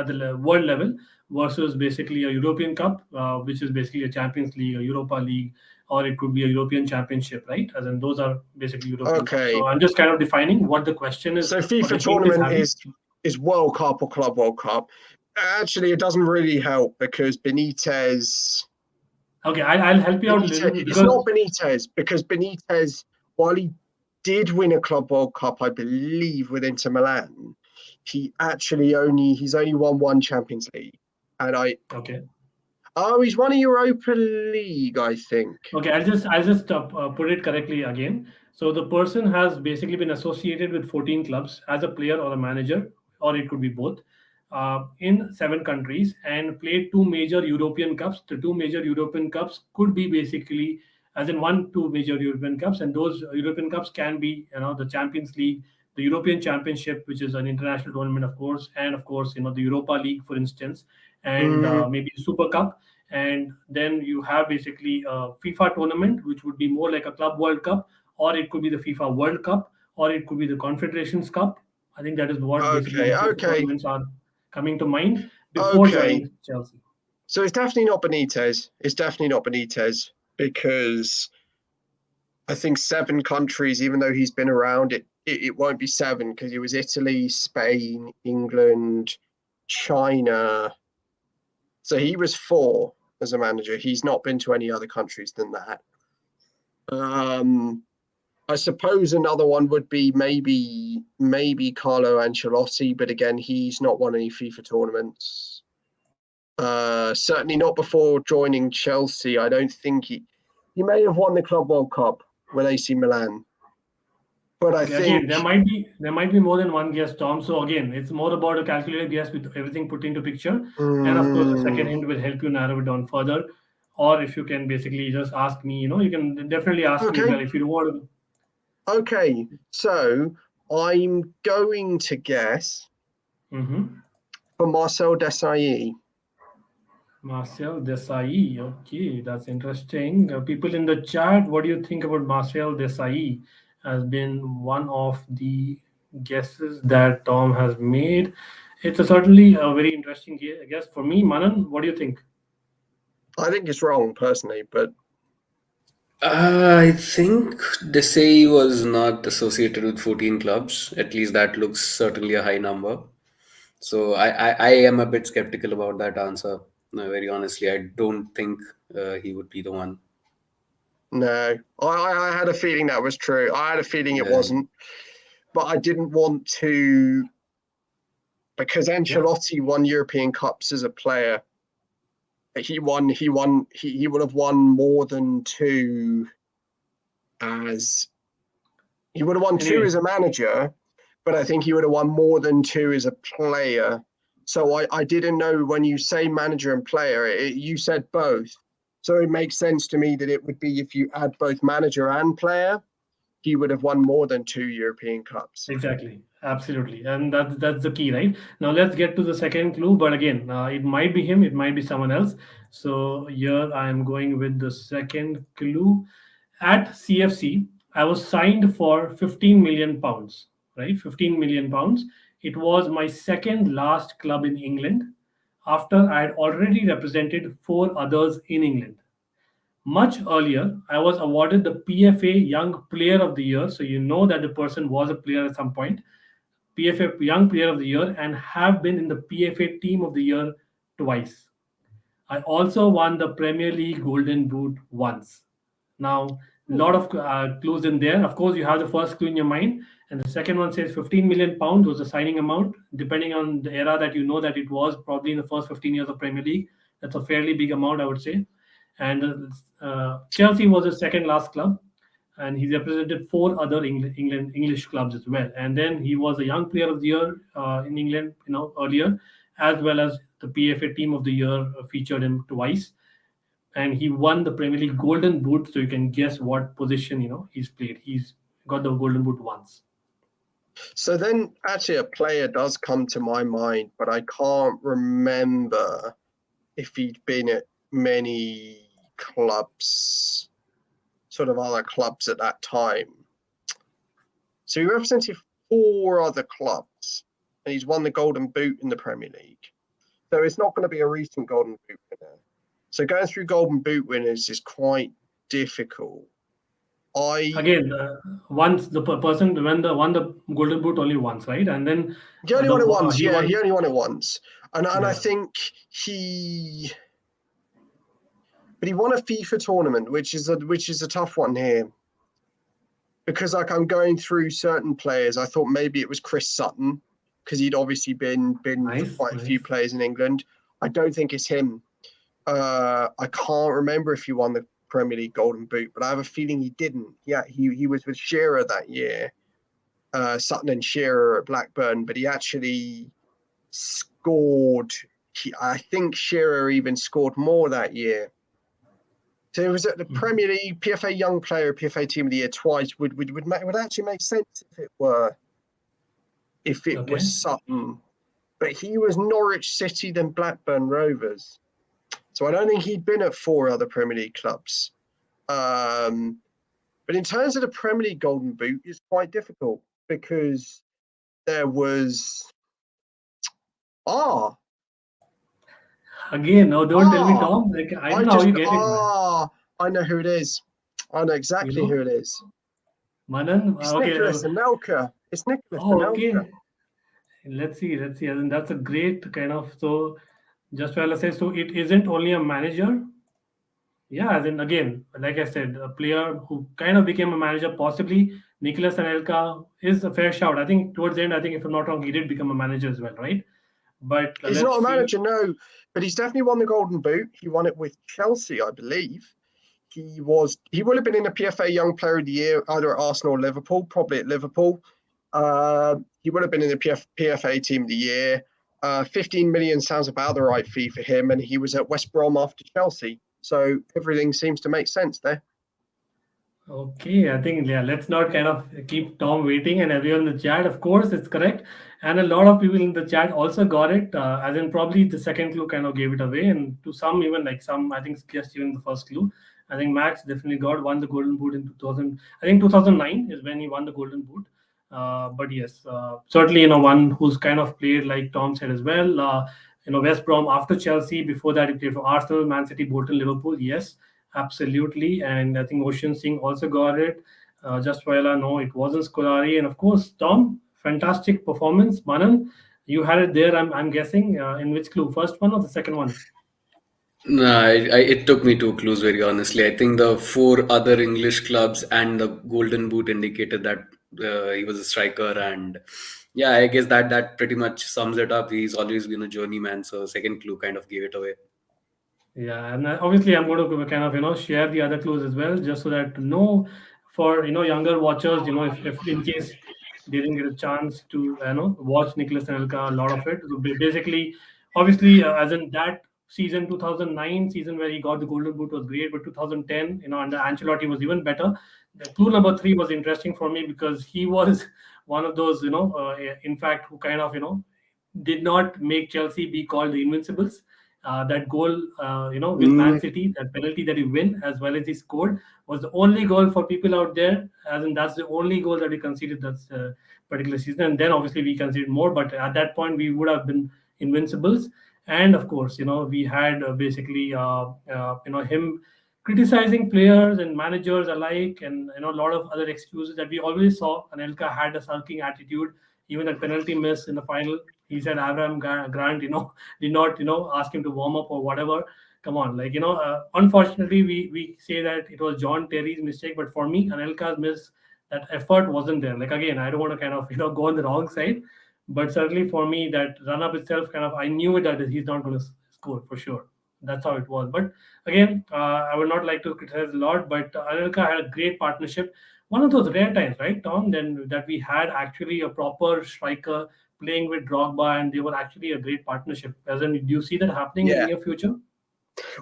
the world level versus basically a European Cup, which is basically a Champions League, a Europa League, or it could be a European Championship, right? As in those are basically European Cups. So I'm just kind of defining what the question is. So FIFA tournament is World Cup or Club World Cup. Actually, it doesn't really help because Benitez. Okay, I'll help you out a little bit. It's not Benitez, because Benitez, while he did win a Club World Cup, I believe, with Inter Milan, he's only won 1 Champions League. He's won a Europa League, I think. Okay, I'll just put it correctly again. So the person has basically been associated with 14 clubs as a player or a manager, or it could be both, in 7 countries, and played 2 major European Cups. The 2 major European Cups could be basically, as in 2 major European Cups, and those European Cups can be, the Champions League, the European Championship, which is an international tournament, of course, and of course, the Europa League, for instance, and maybe Super Cup. And then you have basically a FIFA tournament, which would be more like a Club World Cup, or it could be the FIFA World Cup, or it could be the Confederations Cup. I think that is what basically the tournaments are coming to mind before joining Chelsea. So it's definitely not Benitez. Because I think 7 countries, even though he's been around, it won't be 7, because it was Italy, Spain, England, China. So he was 4 as a manager. He's not been to any other countries than that. I suppose another one would be maybe Carlo Ancelotti, but again, he's not won any FIFA tournaments. Certainly not before joining Chelsea. I don't think he may have won the Club World Cup with AC Milan. But I think there might be more than one guess, Tom. So again, it's more about a calculated guess with everything put into picture. And of course, the second hint will help you narrow it down further. Or if you can basically just ask me, you can definitely ask me as well if you want to. Okay, so I'm going to guess. Mm-hmm. For Marcel Desailly. Marcel Desailly. Okay, that's interesting. People in the chat, what do you think about Marcel Desailly? Has been one of the guesses that Tom has made. It's certainly a very interesting guess for me. Manan, what do you think? I think it's wrong personally, but I think Desai was not associated with 14 clubs. At least that looks certainly a high number. So I am a bit skeptical about that answer. No, very honestly, I don't think he would be the one. no. I had a feeling that was true. I had a feeling it Yeah. wasn't, but I didn't want to, because Ancelotti won European Cups as a player. He would have won more than two as he would have won two Anyway. as a manager, but I think he would have won more than two as a player. So I didn't know when you say manager and player, you said both. So it makes sense to me that it would be if you add both manager and player, he would have won more than two European Cups. Exactly, absolutely, and that's the key, right? Now let's get to the second clue. But again, it might be him, it might be someone else. So here I am going with the second clue. At CFC, I was signed for 15 million pounds. Right, 15 million pounds. It was my second last club in England, after I had already represented four others in England. Much earlier, I was awarded the PFA Young Player of the Year. So you know that the person was a player at some point. PFA Young Player of the Year, and have been in the PFA Team of the Year twice. I also won the Premier League Golden Boot once. Now, a lot of clues in there. Of course, you have the first clue in your mind, and the second one says 15 million pounds was the signing amount. Depending on the era that you know that it was, probably in the first 15 years of Premier League, that's a fairly big amount, I would say. And Chelsea was his second last club, and he represented four other English clubs as well. And then he was a Young Player of the Year in England, earlier, as well as the PFA Team of the Year featured him twice, and he won the Premier League Golden Boot. So you can guess what position he's played. He's got the Golden Boot once. So then actually a player does come to my mind, but I can't remember if he'd been at many clubs, sort of other clubs at that time. So he represented four other clubs, and he's won the Golden Boot in the Premier League. So it's not going to be a recent Golden Boot winner. So going through Golden Boot winners is quite difficult. Once the person won the Golden Boot only once, right? And then he only won it once. He only won it once, and I think but he won a FIFA tournament, which is a tough one here, because like I'm going through certain players. I thought maybe it was Chris Sutton, because he'd obviously been quite a few players in England. I don't think it's him. I can't remember if he won the Premier League Golden Boot, but I have a feeling he didn't. Yeah, he was with Shearer that year, Sutton and Shearer at Blackburn, but he actually scored. I think Shearer even scored more that year. So it was at the Premier League, PFA Young Player, PFA Team of the Year twice. Would actually make sense if it was Sutton, but he was Norwich City, then Blackburn Rovers. So I don't think he'd been at four other Premier League clubs. But in terms of the Premier League Golden Boot, it's quite difficult, because there was Again, no, don't tell me, Tom. Like, I don't know how you get it, man. I know who it is. I know exactly who it is. Manan? It's Nicholas Anelka. It's Nicholas Anelka. Okay. Let's see. I mean, that's a great kind of, so just to say, so it isn't only a manager. Yeah, then again, like I said, a player who kind of became a manager, possibly Nicholas Anelka is a fair shout. I think towards the end, if I'm not wrong, he did become a manager as well, right? But he's not a manager, no, but he's definitely won the Golden Boot. He won it with Chelsea, I believe. He would have been in the PFA Young Player of the Year, either at Arsenal or Liverpool, probably at Liverpool. He would have been in the PFA Team of the Year. 15 million sounds about the right fee for him, and he was at West Brom after Chelsea. So everything seems to make sense there. Okay, I think yeah, let's not kind of keep Tom waiting and everyone in the chat. Of course, it's correct, and a lot of people in the chat also got it. As in, probably the second clue kind of gave it away, and to some even like some, I think guessed even the first clue. I think Max definitely won the Golden Boot in 2000. I think 2009 is when he won the Golden Boot. But yes, certainly one who's kind of played like Tom said as well. West Brom after Chelsea. Before that, he played for Arsenal, Man City, Bolton, Liverpool. Yes, absolutely. And I think Ocean Singh also got it. Just while I know it wasn't Scolari. And of course, Tom, fantastic performance. Manan, you had it there, I'm guessing. In which clue? First one or the second one? No, it took me two clues, very honestly. I think the four other English clubs and the Golden Boot indicated that he was a striker, and yeah, I guess that pretty much sums it up. He's always been a journeyman, so second clue kind of gave it away. Yeah, and obviously I'm going to kind of share the other clues as well, just so that for younger watchers, if in case they didn't get a chance to watch Nicholas Anelka, a lot of it. So basically, obviously, as in that season 2009 season where he got the Golden Boot was great, but 2010 under Ancelotti was even better. The clue number 3 was interesting for me because he was one of those in fact who kind of did not make Chelsea be called the Invincibles. That goal, with Man City, that penalty that he win as well as he scored was the only goal for people out there. As in, that's the only goal that we conceded that particular season. And then obviously we conceded more, but at that point we would have been invincibles. And of course, we had basically, him criticizing players and managers alike, and a lot of other excuses that we always saw. Anelka had a sulking attitude. Even that penalty miss in the final, he said Abraham Grant, did not, ask him to warm up or whatever. Come on, like unfortunately, we say that it was John Terry's mistake, but for me, Anelka's miss, that effort wasn't there. Like again, I don't want to kind of go on the wrong side, but certainly for me, that run up itself, kind of, I knew it that he's not going to score for sure. That's how it was. But again, I would not like to criticize a lot, but Anelka had a great partnership. One of those rare times, right, Tom, then that we had actually a proper striker playing with Drogba, and they were actually a great partnership. As in, do you see that happening in the near future?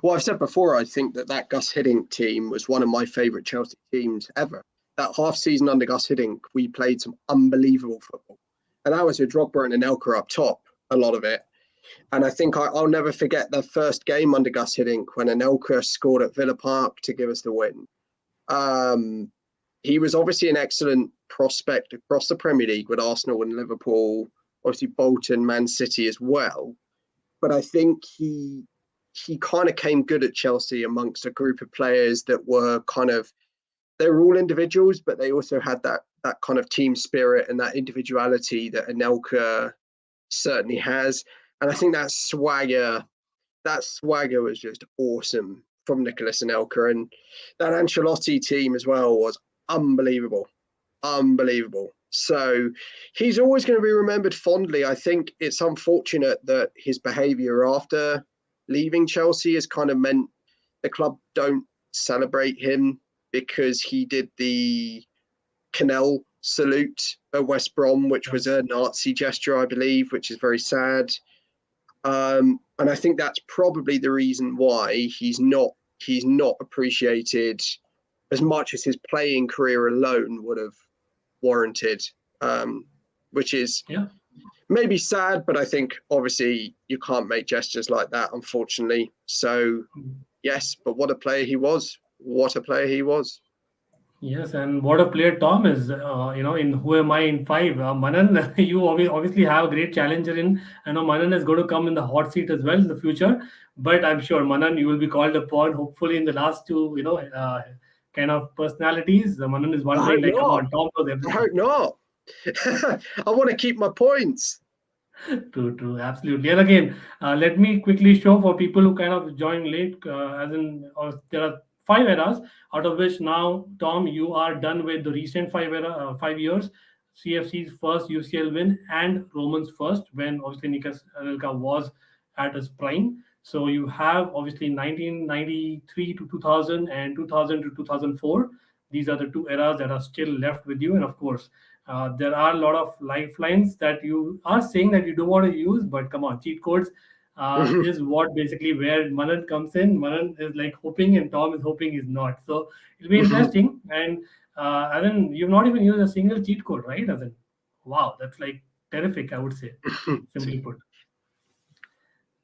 Well, I've said before, I think that Gus Hiddink team was one of my favourite Chelsea teams ever. That half season under Gus Hiddink, we played some unbelievable football. And that was with Drogba and Anelka up top, a lot of it. And I think I'll never forget the first game under Gus Hiddink when Anelka scored at Villa Park to give us the win. He was obviously an excellent prospect across the Premier League with Arsenal and Liverpool, obviously Bolton, Man City as well. But I think he kind of came good at Chelsea amongst a group of players that were they were all individuals, but they also had that kind of team spirit and that individuality that Anelka certainly has. And I think that swagger was just awesome from Nicholas Anelka. And that Ancelotti team as well was unbelievable. So he's always going to be remembered fondly. I think it's unfortunate that his behaviour after leaving Chelsea has kind of meant the club don't celebrate him because he did the Canal salute at West Brom, which was a Nazi gesture, I believe, which is very sad. And I think that's probably the reason why he's not appreciated as much as his playing career alone would have warranted, which is maybe sad, but I think obviously you can't make gestures like that, unfortunately. So yes, but what a player he was. Yes, and what a player Tom is. In Who Am I in 5? Manan, you obviously have a great challenger in. I know Manan is going to come in the hot seat as well in the future, but I'm sure Manan, you will be called upon. Hopefully, in the last two, kind of personalities. Manan is wondering, like, come on, Tom knows everything. I hope not. I want to keep my points. True, absolutely. And again, let me quickly show for people who kind of joined late, there are 5 eras, out of which now, Tom, you are done with the recent 5 years, CFC's first UCL win and Roman's first, when obviously Nikas Anelka was at his prime. So you have obviously 1993 to 2000 and 2000 to 2004. These are the 2 eras that are still left with you. And of course, there are a lot of lifelines that you are saying that you don't want to use, but come on, cheat codes. is what basically where Manan comes in. Manan is like hoping, and Tom is hoping he's not. So it'll be interesting. And then you've not even used a single cheat code, right? As in, wow, that's like terrific, I would say, simply put.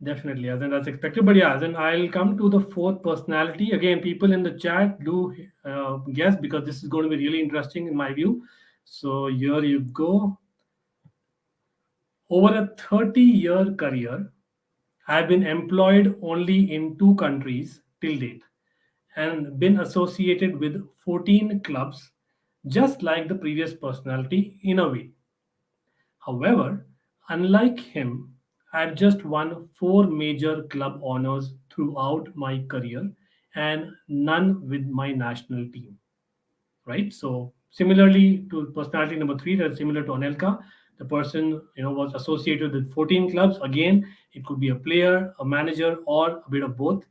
Definitely, as in that's expected. But yeah, then I'll come to the fourth personality. Again, people in the chat do guess, because this is going to be really interesting in my view. So here you go. Over a 30-year career, I've been employed only in 2 countries till date and been associated with 14 clubs, just like the previous personality in a way. However, unlike him, I've just won 4 major club honors throughout my career and none with my national team. Right? So similarly to personality number 3, that's similar to Anelka. The person was associated with 14 clubs. Again, it could be a player, a manager, or a bit of both.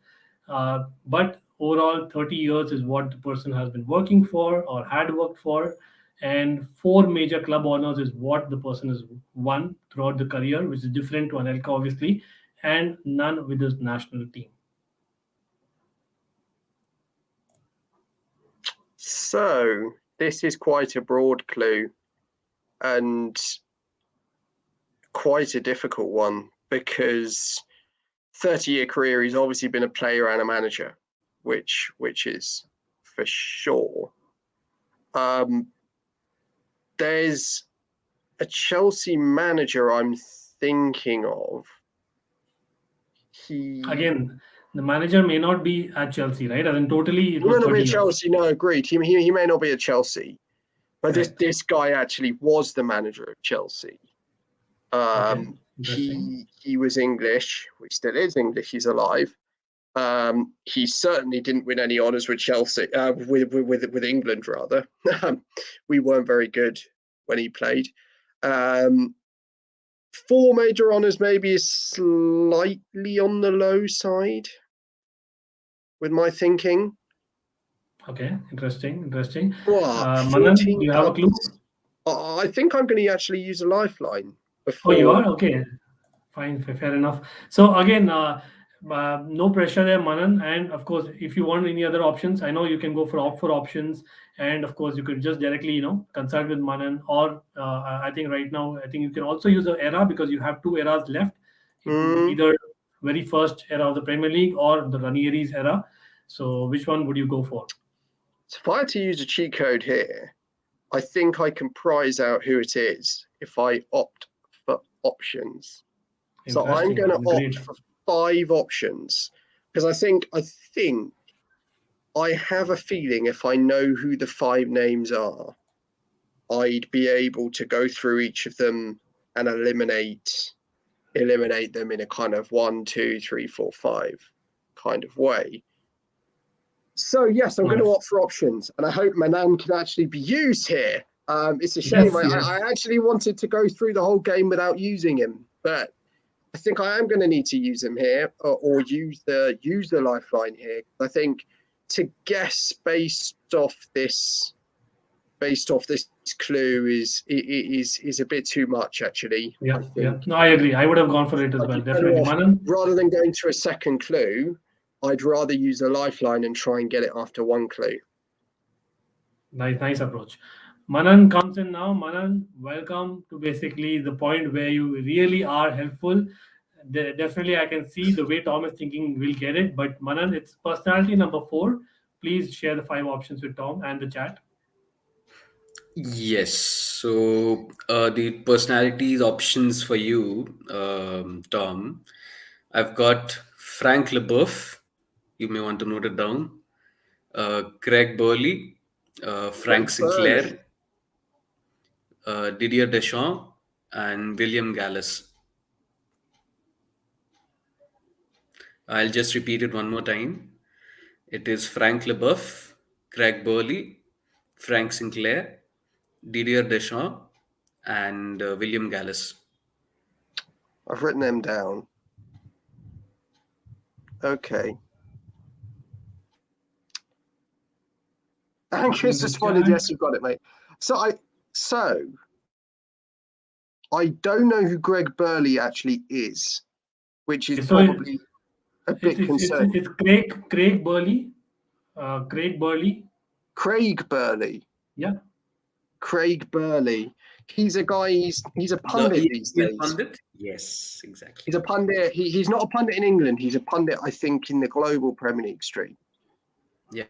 But overall, 30 years is what the person has been working for or had worked for, and 4 major club honors is what the person has won throughout the career, which is different to Anelka, obviously, and none with his national team. So this is quite a broad clue and quite a difficult one, because 30-year career, he's obviously been a player and a manager, which is for sure. There's a Chelsea manager I'm thinking of. Again, the manager may not be at Chelsea, right? And totally, it He was may not 30 be at years. Chelsea. No, agreed. He may not be at Chelsea, but this guy actually was the manager of Chelsea. He was English. He still is English. He's alive. He certainly didn't win any honours with Chelsea, with England rather. We weren't very good when he played. 4 major honours maybe is slightly on the low side with my thinking. Okay, interesting. Manan, do you have a clue? I think I'm going to actually use a lifeline. Oh, you are? Okay. Fine, fair enough. So again, no pressure there, Manan. And of course, if you want any other options, I know you can go for opt for options. And of course, you could just directly, consult with Manan. Or I think right now, I think you can also use the era, because you have 2 eras left. It could be either very first era of the Premier League or the Ranieri's era. So which one would you go for? So if I had to use a cheat code here, I think I can prize out who it is if I opt for options. So I'm going to opt for 5 options, because I think I have a feeling if I know who the 5 names are, I'd be able to go through each of them and eliminate them in a kind of 1, 2, 3, 4, 5 kind of way. So yes, I'm going to opt for options, and I hope Manan can actually be used here. It's a shame. Yes. I actually wanted to go through the whole game without using him, but I think I am going to need to use him here, or use the lifeline here. I think to guess based off this clue is a bit too much, actually. Yeah. No, I agree. I would have gone for it as well. Definitely, Manan. Rather than going to a second clue, I'd rather use a lifeline and try and get it after 1 clue. Nice approach. Manan comes in now. Manan, welcome to basically the point where you really are helpful. Definitely, I can see the way Tom is thinking will get it. But Manan, it's personality number 4. Please share the 5 options with Tom and the chat. Yes. So the personalities options for you, Tom, I've got Frank Leboeuf. You may want to note it down. Greg Burley, Frank Sinclair, Didier Deschamps, and William Gallas. I'll just repeat it one more time. It is Frank Leboeuf, Greg Burley, Frank Sinclair, Didier Deschamps, and William Gallas. I've written them down. Okay. Ankit responded, yes, you've got it, mate. So I don't know who Greg Burley actually is. which is So probably a bit concerning. it's Craig Burley. Craig Burley. Craig Burley. Yeah. Craig Burley. He's a guy. He's a pundit these days. Pundit? Yes, exactly. He's a pundit. He's not a pundit in England. He's a pundit, I think, in the global Premier League stream. Yeah.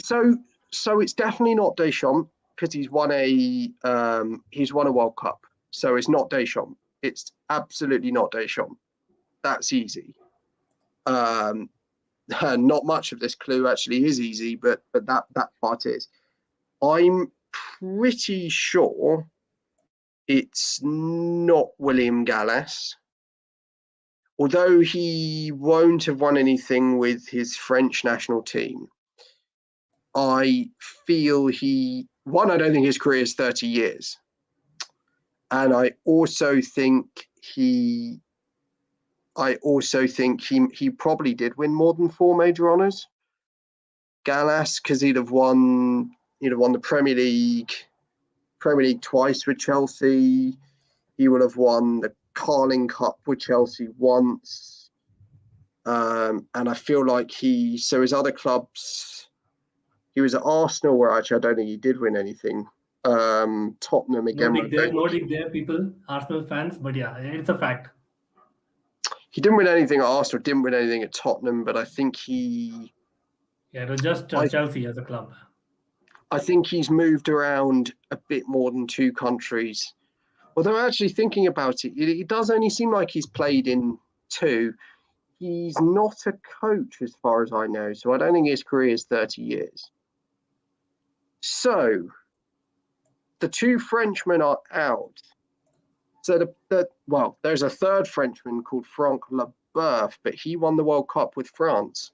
So it's definitely not Deschamps because he's won a World Cup. So it's not Deschamps. It's absolutely not Deschamps. That's easy. Not much of this clue actually is easy, but that part is. I'm pretty sure it's not William Gallas, although he won't have won anything with his French national team. I feel I don't think his career is 30 years. And I also think he probably did win more than 4 major honours. Gallas, because he'd have won the Premier League twice with Chelsea. He would have won the Carling Cup with Chelsea once. And I feel like his other clubs, he was at Arsenal, where actually I don't think he did win anything. Tottenham again. No dig there, people, Arsenal fans, but yeah, it's a fact. He didn't win anything at Arsenal, didn't win anything at Tottenham, but I think he... Yeah, it was just Chelsea as a club. I think he's moved around a bit more than 2 countries. Although actually thinking about it, it does only seem like he's played in 2. He's not a coach as far as I know, so I don't think his career is 30 years. So, the 2 Frenchmen are out. So there's a third Frenchman called Franck Leboeuf, but he won the World Cup with France.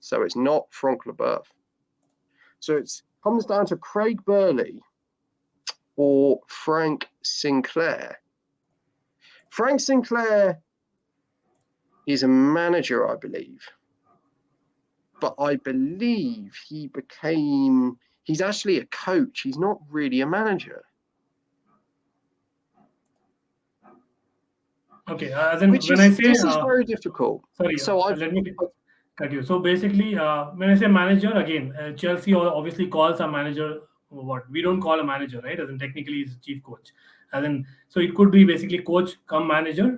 So it's not Franck Leboeuf. So it comes down to Craig Burley or Frank Sinclair. Frank Sinclair is a manager, I believe. But I believe he's actually a coach. He's not really a manager. Okay, this is very difficult. Sorry, let me cut you. So basically, when I say manager, again, Chelsea obviously calls a manager what we don't call a manager, right? As in technically, he's chief coach. So it could be basically coach come manager,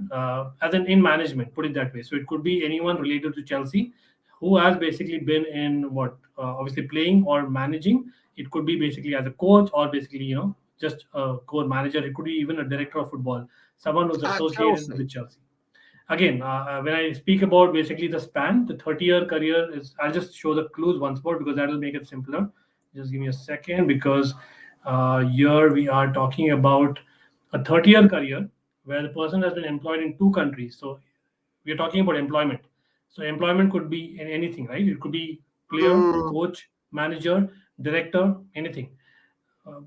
in management. Put it that way. So it could be anyone related to Chelsea who has basically been in obviously playing or managing. It could be basically as a coach or basically just a core manager. It could be even a director of football, someone who's associated with Chelsea. Again, when I speak about basically the span, the 30-year career is, I'll just show the clues once more because that will make it simpler. Just give me a second, because here we are talking about a 30-year career where the person has been employed in 2 countries. So we're talking about employment. So employment could be in anything, right? It could be player, coach, manager, director, anything.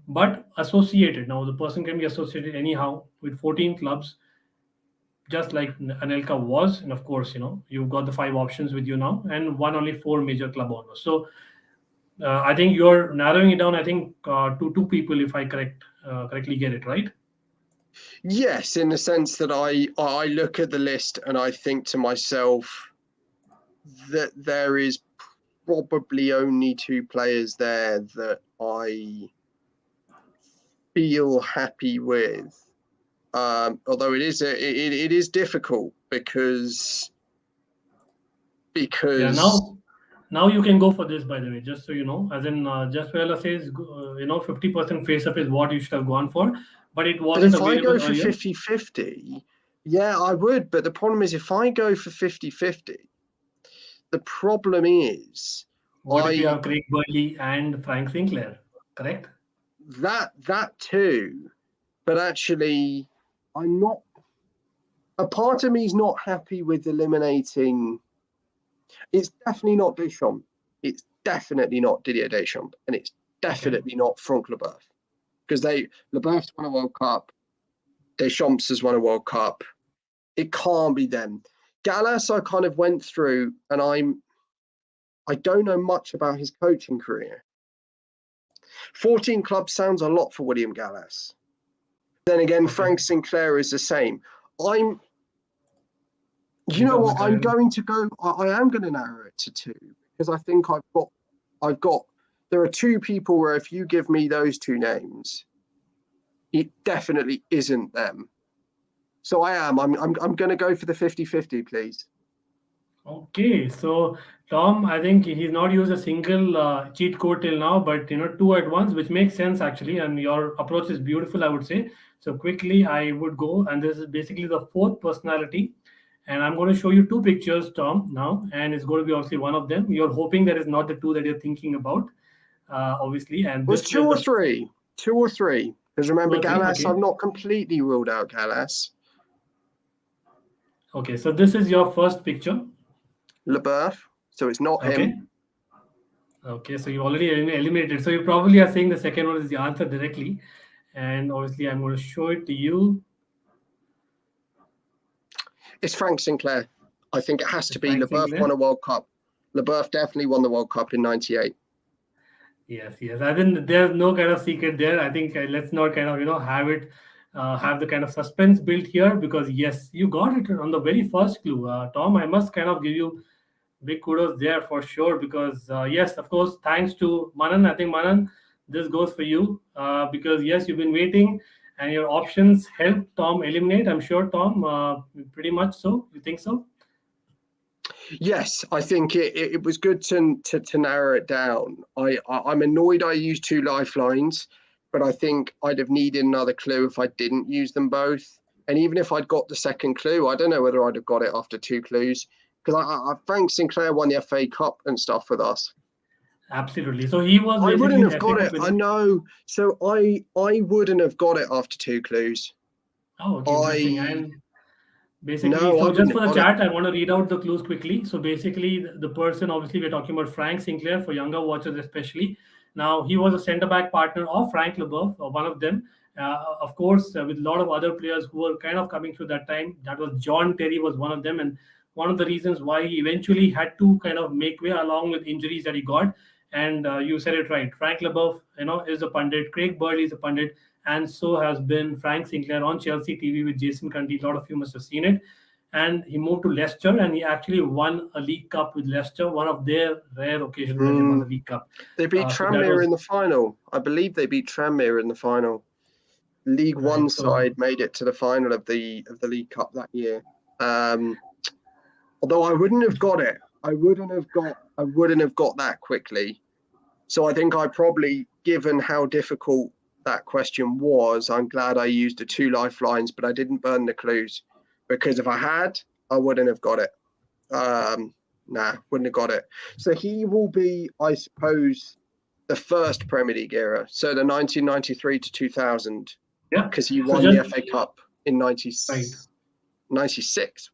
But associated. Now, the person can be associated anyhow with 14 clubs, just like Anelka was. And of course, you've got the 5 options with you now and won only 4 major club honors. So I think you're narrowing it down, I think, to 2 people, if I correctly get it, right? Yes, in the sense that I look at the list and I think to myself that there is probably only 2 players there that I feel happy with. Although it is difficult because now you can go for this, by the way, just so you know, as in just Vela says 50% face up is what you should have gone for, but it wasn't available. If I go for 50-50, yeah, I would, but the problem is if I go for 50-50, the problem is if you have Craig Burley and Frank Sinclair, correct? That too, but actually a part of me is not happy with eliminating. It's definitely not Deschamps. It's definitely not Didier Deschamps, and it's definitely not Franck Leboeuf, because Leboeuf's won a World Cup, Deschamps has won a World Cup. It can't be them. Gallas, I kind of went through, and I don't know much about his coaching career. 14 clubs sounds a lot for William Gallas. Then again, Frank Sinclair is the same. You know what? I'm going to go. I am going to narrow it to 2 because I think I've got. There are 2 people where if you give me those 2 names, it definitely isn't them. So I'm going to go for the 50-50, please. Okay, so Tom, I think he's not used a single cheat code till now, but 2 at once, which makes sense actually, and your approach is beautiful, I would say. So quickly, I would go, and this is basically the 4th personality, and I'm going to show you 2 pictures, Tom, now, and it's going to be obviously one of them. You're hoping that is not the 2 that you're thinking about, obviously, and Was this 2 or is 3? 2 or 3? Because remember, 2 or 3, Gallas, okay. I've not completely ruled out Gallas. Okay, so this is your first picture. LeBeouf, so it's not Okay. him. Okay, so you already eliminated. So you probably are saying the second one is the answer directly. And obviously, I'm going to show it to you. It's Frank Sinclair. I think it has to be. Frank LeBeouf Sinclair? won a World Cup. LeBeouf definitely won the World Cup in '98. Yes. I think there's no kind of secret there. I think let's not kind of have it have the kind of suspense built here, because yes, you got it on the very first clue, Tom. I must kind of give you big kudos there for sure, because yes, of course, thanks to Manan. I think Manan, this goes for you, because yes, you've been waiting and your options helped Tom eliminate. I'm sure, Tom, pretty much so. You think so? Yes, I think it was good to narrow it down. I'm annoyed I used 2 lifelines, but I think I'd have needed another clue if I didn't use them both. And even if I'd got the second clue, I don't know whether I'd have got it after 2 clues, because Frank Sinclair won the FA Cup and stuff with us. Absolutely. So he was. I wouldn't have got it. winner. I know. So I wouldn't have got it after 2 clues. Oh, okay, interesting. And basically, No, so I just wouldn't for have the got it. chat, I want to read out the clues quickly. So basically, the person, obviously, we're talking about Frank Sinclair for younger watchers, especially. Now, he was a centre back partner of Frank LeBeouf, or one of them. Of course, with a lot of other players who were kind of coming through that time. That was John Terry was one of them, and one of the reasons why he eventually had to kind of make way along with injuries that he got. And you said it right. Frank LeBeouf, is a pundit. Craig Burley is a pundit, and so has been Frank Sinclair on Chelsea TV with Jason Cundy. A lot of you must have seen it. And he moved to Leicester, and he actually won a League Cup with Leicester, one of their rare occasions when they won the League Cup. They beat Tranmere in the final. I believe they beat Tranmere in the final. League One side made it to the final of the League Cup that year. Although I wouldn't have got it. I wouldn't have got that quickly. So I think I probably, given how difficult that question was, I'm glad I used the 2 lifelines, but I didn't burn the clues, because if I had, I wouldn't have got it. Wouldn't have got it. So he will be, I suppose, the first Premier League era. So the 1993 to 2000. Yeah. Because he won the FA Cup in 96,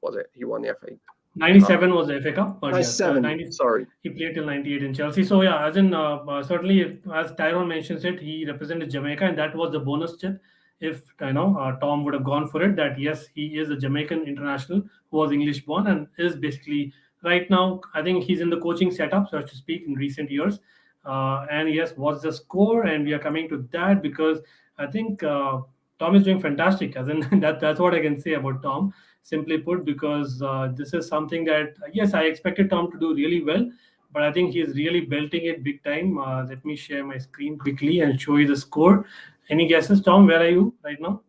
was it? He won the FA Cup. 97 was the FA Cup, but 97, yes, sorry. He played till 98 in Chelsea. So yeah, as in certainly, as Tyrone mentions it, he represented Jamaica, and that was the bonus chip. If Tom would have gone for it, that yes, he is a Jamaican international who was English born and is basically right now, I think he's in the coaching setup, so to speak, in recent years. And yes, what's the score? And we are coming to that because I think Tom is doing fantastic. As in that's what I can say about Tom. Simply put, because this is something that, yes, I expected Tom to do really well, but I think he's really belting it big time. Let me share my screen quickly and show you the score. Any guesses, Tom? Where are you right now?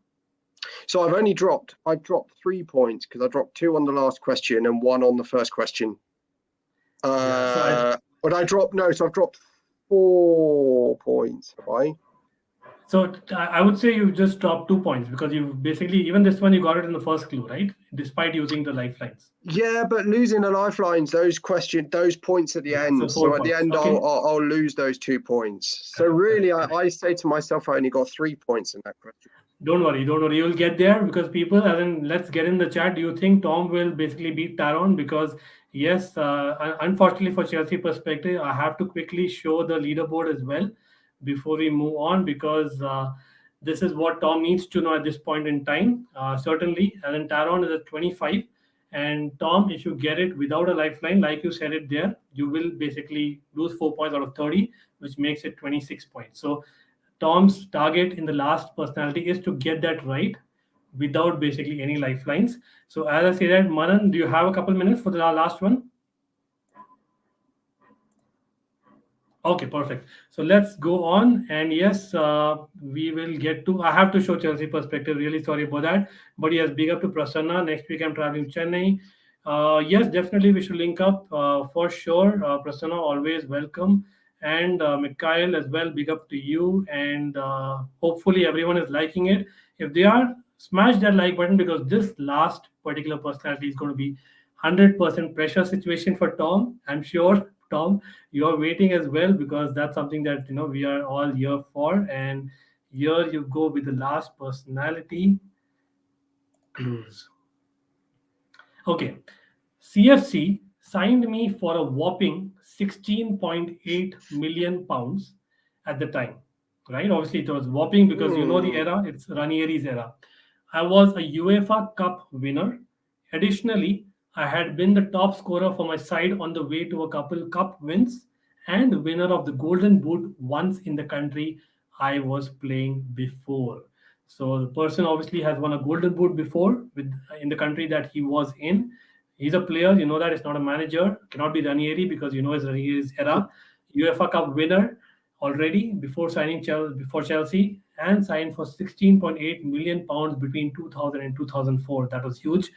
So I've dropped 3 points because I dropped 2 on the last question and 1 on the first question. I've dropped 4 points, have I? So I would say you've just dropped 2 points because you basically, even this one, you got it in the first clue, right? Despite using the lifelines. Yeah, but losing the lifelines, those points at the end. So at the end, okay. I'll lose those 2 points. So really, I say to myself, I only got 3 points in that question. Don't worry. You'll get there because people, let's get in the chat. Do you think Tom will basically beat Tyrone? Because yes, unfortunately for Chelsea perspective, I have to quickly show the leaderboard as well before we move on, because this is what Tom needs to know at this point in time. Certainly, and then Tyrone is at 25. And Tom, if you get it without a lifeline, like you said it there, you will basically lose 4 points out of 30, which makes it 26 points. So Tom's target in the last personality is to get that right without basically any lifelines. So as I say that, Manan, do you have a couple minutes for the last one? Okay, perfect. So let's go on. And yes, we will get to. I have to show Chelsea perspective. Really sorry about that. But yes, big up to Prasanna. Next week I'm traveling to Chennai. Yes, definitely we should link up for sure. Prasanna, always welcome. And Mikhail as well, big up to you. And hopefully everyone is liking it. If they are, smash that like button because this last particular personality is going to be 100% pressure situation for Tom. I'm sure, Tom, you're waiting as well because that's something that we are all here for. And here you go with the last personality clues. Okay, CFC signed me for a whopping 16.8 million pounds at the time, right? Obviously it was whopping because the era, it's Ranieri's era. I was a UEFA Cup winner. Additionally, I had been the top scorer for my side on the way to a couple cup wins and winner of the Golden Boot once in the country I was playing before. So the person obviously has won a Golden Boot before with in the country that he was in. He's a player, that it's not a manager. Cannot be Ranieri because it's Ranieri's era. UEFA Cup winner already before signing before Chelsea and signed for 16.8 million pounds between 2000 and 2004. That was huge,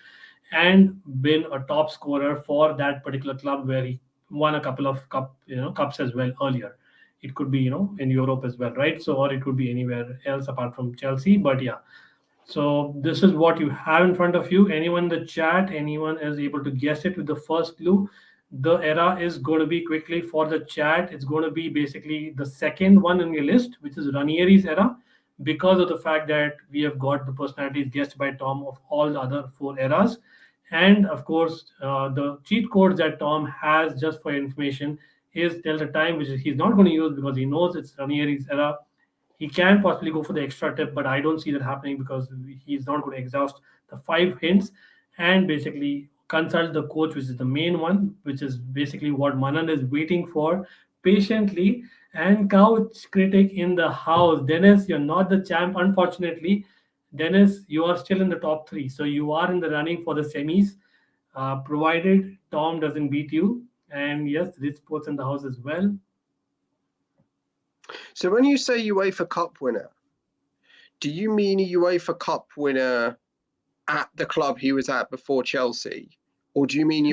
and been a top scorer for that particular club where he won a couple of cups as well earlier. It could be in Europe as well, right? So or it could be anywhere else apart from Chelsea. But yeah, so this is what you have in front of you. Anyone in the chat, anyone is able to guess it with the first clue. The era is going to be quickly for the chat. It's going to be basically the second one in your list, which is Ranieri's era, because of the fact that we have got the personalities guessed by Tom of all the other four eras. And of course, the cheat codes that Tom has, just for your information, is till the time, which he's not going to use because he knows it's Ranieri's era. He can possibly go for the extra tip, but I don't see that happening because he's not going to exhaust the 5 hints and basically consult the coach, which is the main one, which is basically what Manan is waiting for patiently. And couch critic in the house, Dennis, you're not the champ, unfortunately. Dennis, you are still in the top 3, so you are in the running for the semis, provided Tom doesn't beat you. And yes, Rich Sports in the house as well. So when you say UEFA Cup winner, do you mean a UEFA Cup winner at the club he was at before Chelsea? Or do you mean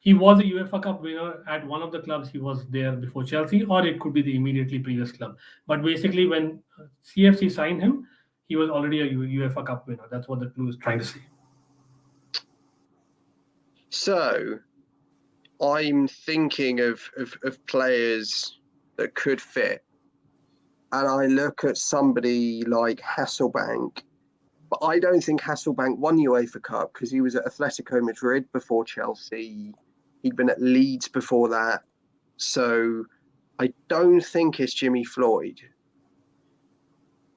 he was a UEFA Cup winner at one of the clubs he was there before Chelsea, or it could be the immediately previous club. But basically when CFC signed him, he was already a UEFA Cup winner. That's what the clue is trying to say. So I'm thinking of players that could fit. And I look at somebody like Hasselbank, but I don't think Hasselbank won UEFA Cup because he was at Atletico Madrid before Chelsea. He'd been at Leeds before that. So I don't think it's Jimmy Floyd.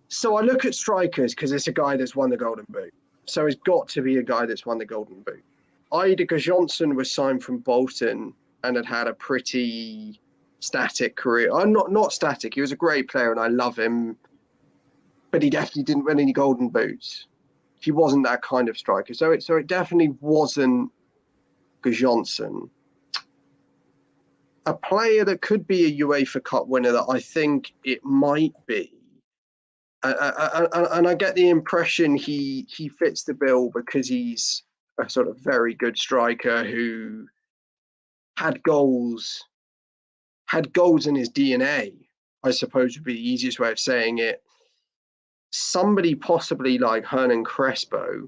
So I look at strikers because it's a guy that's won the Golden Boot. So it's got to be a guy that's won the Golden Boot. Eidur Johnson was signed from Bolton and had a pretty static career. Not static. He was a great player and I love him. But he definitely didn't win any Golden Boots. He wasn't that kind of striker. So it definitely wasn't Johnson. A player that could be a UEFA Cup winner that I think it might be. And I get the impression he fits the bill because he's a sort of very good striker who had goals in his DNA, I suppose would be the easiest way of saying it. Somebody possibly like Hernan Crespo,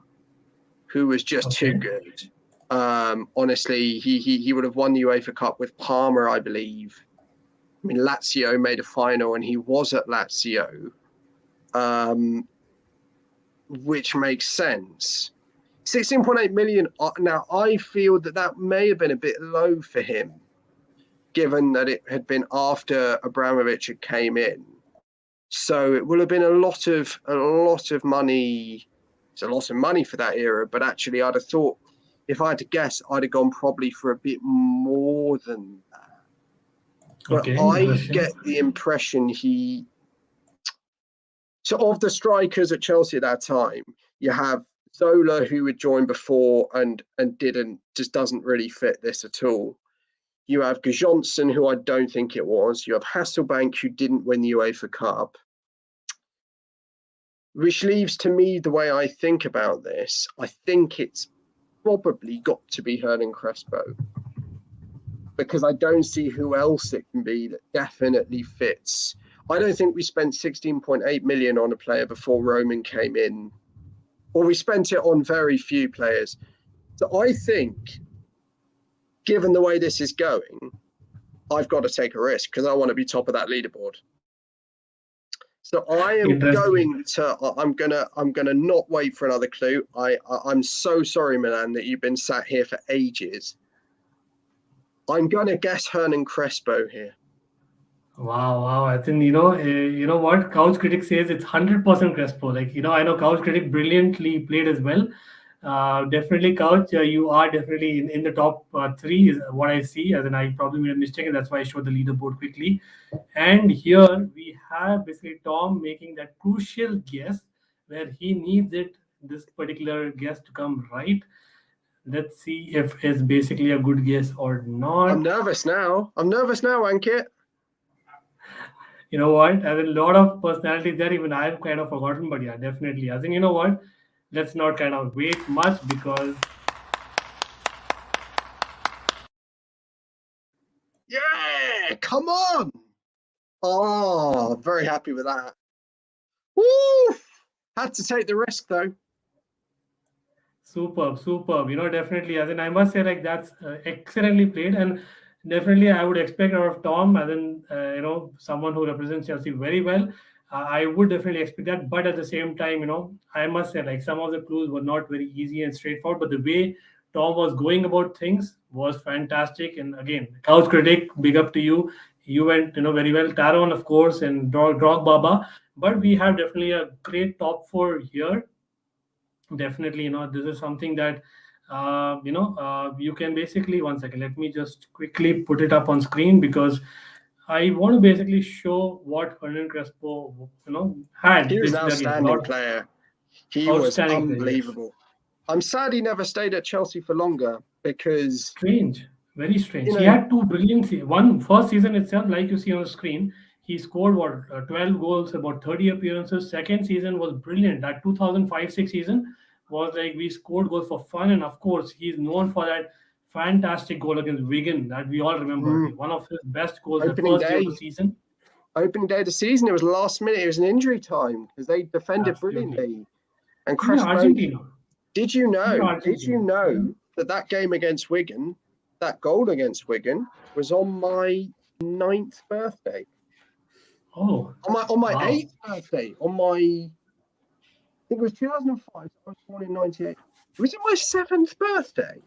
who was just too good. Honestly, he would have won the UEFA Cup with Parma, I believe. I mean, Lazio made a final and he was at Lazio, which makes sense. 16.8 million. Now, I feel that may have been a bit low for him, given that it had been after Abramovich had came in. So it will have been a lot of money. It's a lot of money for that era, but actually I'd have thought, if I had to guess, I'd have gone probably for a bit more than that. But I get the impression he So of the strikers at Chelsea at that time, you have Zola, who had joined before and doesn't really fit this at all. You have Johnson, who I don't think it was. You have Hasselbank, who didn't win the UEFA Cup. Which leaves to me the way I think about this. I think it's probably got to be Hernan Crespo, because I don't see who else it can be that definitely fits. I don't think we spent 16.8 million on a player before Roman came in, or we spent it on very few players. So I think, given the way this is going, I've got to take a risk because I want to be top of that leaderboard. So I am I'm gonna not wait for another clue. I'm so sorry, Manan, that you've been sat here for ages. I'm gonna guess Hernan Crespo here. Wow. I think, you know what? Couch Critic says it's 100% Crespo. Like, I know Couch Critic brilliantly played as well. Definitely, Couch, you are definitely in the top three is what I see. As in, I probably made a mistake, and that's why I showed the leaderboard quickly. And here we have basically Tom making that crucial guess where he needs this particular guess to come right. Let's see if it's basically a good guess or not. I'm nervous now, Ankit. You know what? As in, a lot of personalities there, even I've kind of forgotten, but yeah, definitely. As in, you know what? Let's not kind of wait much because. Yeah, come on. Oh, very happy with that. Woo! Had to take the risk though. Superb. Definitely. As in, I must say, like, that's excellently played, and definitely, I would expect out of Tom, as in, someone who represents Chelsea very well. I would definitely expect that, but at the same time, I must say, like, some of the clues were not very easy and straightforward, but the way Tom was going about things was fantastic. And again, Couch Critic, big up to you. You went, very well. Taron, of course, and Drog Baba. But we have definitely a great top four here. Definitely, this is something that you can basically, one second, let me just quickly put it up on screen because I want to basically show what Hernan Crespo had. He was an Basically, again, outstanding player. He was outstanding player, yes. unbelievable. I'm sad he never stayed at Chelsea for longer because Strange, very strange. He had two brilliant one first season itself, like you see on the screen. He scored 12 goals, about 30 appearances. Second season was brilliant. That 2005-6 season was like we scored goals for fun, and of course he's known for that fantastic goal against Wigan that we all remember. One of his best goals the first day of the season. Opening day of the season, it was last minute. It was an injury time because they defended brilliantly. And Crespo, Argentina. Did you know that game against Wigan, that goal against Wigan, was on my 9th birthday? Oh, on my 8th birthday, I think it was 2005. I was born in 98. Was it my 7th birthday?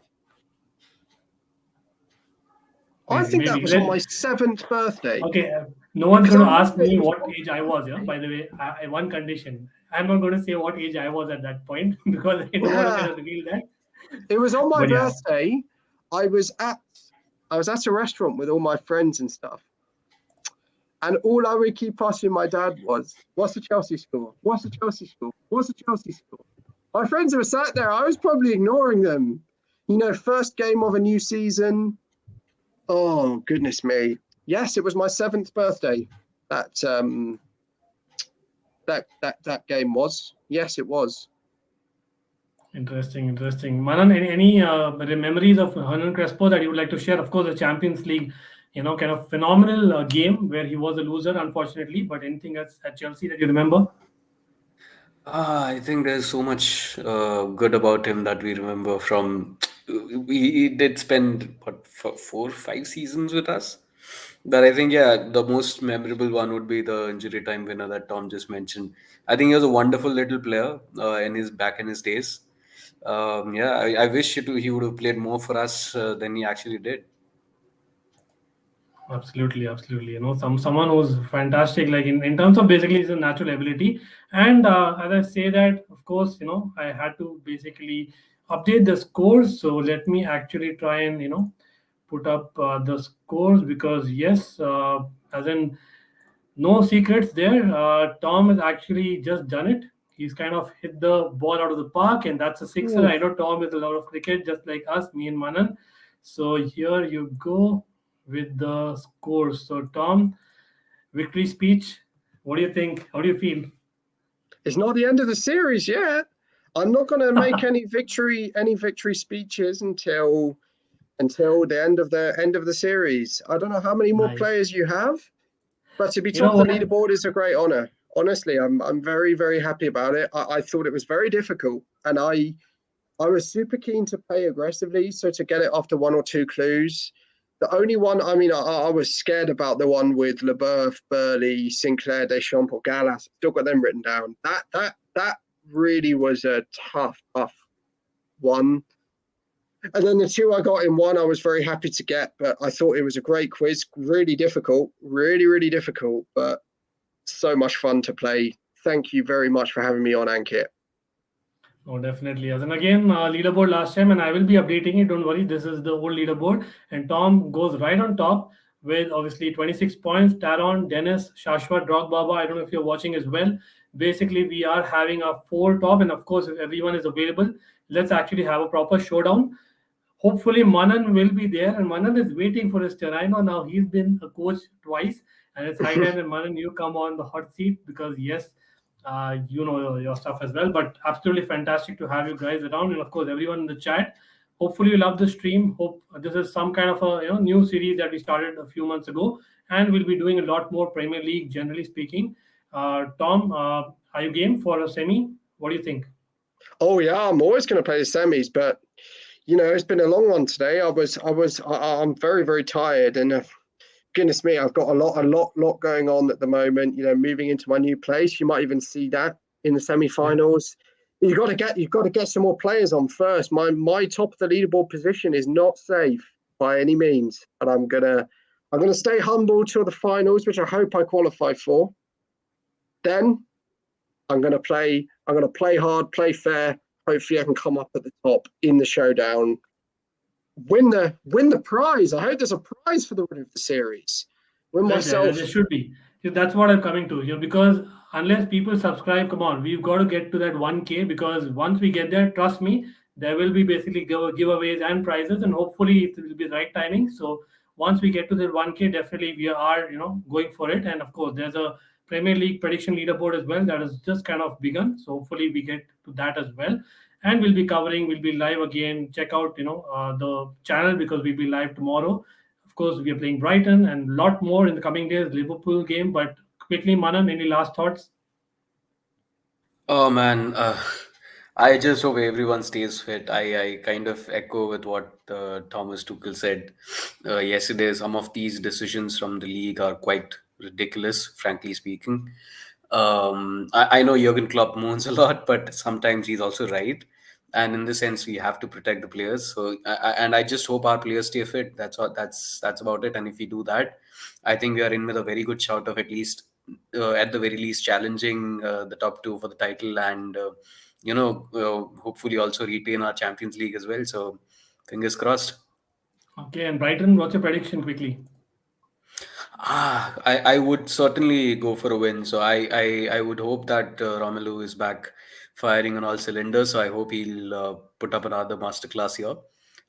I think that was on my 7th birthday. Okay, no one's going to ask me what age I was. Yeah, by the way, one condition: I'm not going to say what age I was at that point because I don't want to kind of reveal that. It was on my birthday. Yeah. I was at a restaurant with all my friends and stuff. And all I would keep asking my dad was, what's the Chelsea score? What's the Chelsea score? What's the Chelsea score? My friends were sat there. I was probably ignoring them. First game of a new season. Oh, goodness me. Yes, it was my 7th birthday. That game was. Yes, it was. Interesting. Manan, any memories of Hernan Crespo that you would like to share? Of course, the Champions League, kind of phenomenal game where he was a loser, unfortunately. But anything else at Chelsea that you remember? I think there's so much good about him that we remember from. He did spend 4-5 seasons with us. But I think, the most memorable one would be the injury time winner that Tom just mentioned. I think he was a wonderful little player in his days. I wish he would have played more for us than he actually did. Absolutely. Someone who's fantastic, like in terms of basically his natural ability. And as I say that, of course, I had to basically update the scores. So let me actually try and put up the scores because yes, as in No secrets there. Tom has actually just done it. He's kind of hit the ball out of the park, and that's a sixer. Ooh. I know Tom is a lot of cricket, just like us, me and Manan. So here you go with the scores. So Tom, victory speech. What do you think? How do you feel? It's not the end of the series yet. I'm not going to make any victory speeches until the end of the series. I don't know how many more Nice. players you have, but to be You know top of the what? leaderboard is a great honor. Honestly, I'm very, very happy about it. I thought it was very difficult, and I was super keen to play aggressively. So to get it after one or two clues, the only one, I mean, I was scared about the one with Leboeuf, Burley, Sinclair, Deschamps, or Gallas. Still got them written down. That really was a tough one. And then the two I got in one, I was very happy to get, but I thought it was a great quiz. Really difficult, really difficult, but so much fun to play. Thank you very much for having me on, Ankit. Oh, definitely. As and again, leaderboard last time, and I will be updating it. Don't worry, this is the old leaderboard. And Tom goes right on top with obviously 26 points. Taron, Dennis, Shashwat, Drog Baba. I don't know if you're watching as well. Basically, we are having a four top, and of course, if everyone is available, let's actually have a proper showdown. Hopefully, Manan will be there, and Manan is waiting for his turn. I know now he's been a coach twice, and it's high time that Manan you come on the hot seat because yes, you know your stuff as well. But absolutely fantastic to have you guys around, and of course everyone in the chat. Hopefully you love the stream. Hope this is some kind of a new series that we started a few months ago, and we'll be doing a lot more Premier League, generally speaking. Tom, are you game for a semi? What do you think? Oh yeah, I'm always going to play the semis, but it's been a long one today. I'm very, very tired, and goodness me, I've got a lot going on at the moment. Moving into my new place, you might even see that in the semi-finals. Yeah. You've got to get some more players on first. My top of the leaderboard position is not safe by any means, and I'm gonna stay humble till the finals, which I hope I qualify for. Then I'm gonna play hard, play fair. Hopefully, I can come up at the top in the showdown. Win the prize. I hope there's a prize for the winner of the series. Win myself. There should be. That's what I'm coming to. Because unless people subscribe, come on, we've got to get to that 1K. Because once we get there, trust me, there will be basically giveaways and prizes, and hopefully it will be the right timing. So once we get to the 1K, definitely we are going for it. And of course, there's a Premier League prediction leaderboard as well that has just kind of begun. So hopefully we get to that as well. And we'll be live again. Check out the channel because we'll be live tomorrow. Of course, we are playing Brighton and a lot more in the coming days. Liverpool game, but quickly, Manan, any last thoughts? Oh man, I just hope everyone stays fit. I kind of echo with what Thomas Tuchel said yesterday. Some of these decisions from the league are quite ridiculous, frankly speaking. I know Jurgen Klopp moans a lot, but sometimes he's also right. And in the sense, we have to protect the players. So, and I just hope our players stay fit. That's about it. And if we do that, I think we are in with a very good shout of at the very least, challenging the top two for the title, and hopefully also retain our Champions League as well. So, fingers crossed. Okay, and Brighton, what's your prediction quickly? I would certainly go for a win. So I would hope that Romelu is back firing on all cylinders. So I hope he'll put up another masterclass here.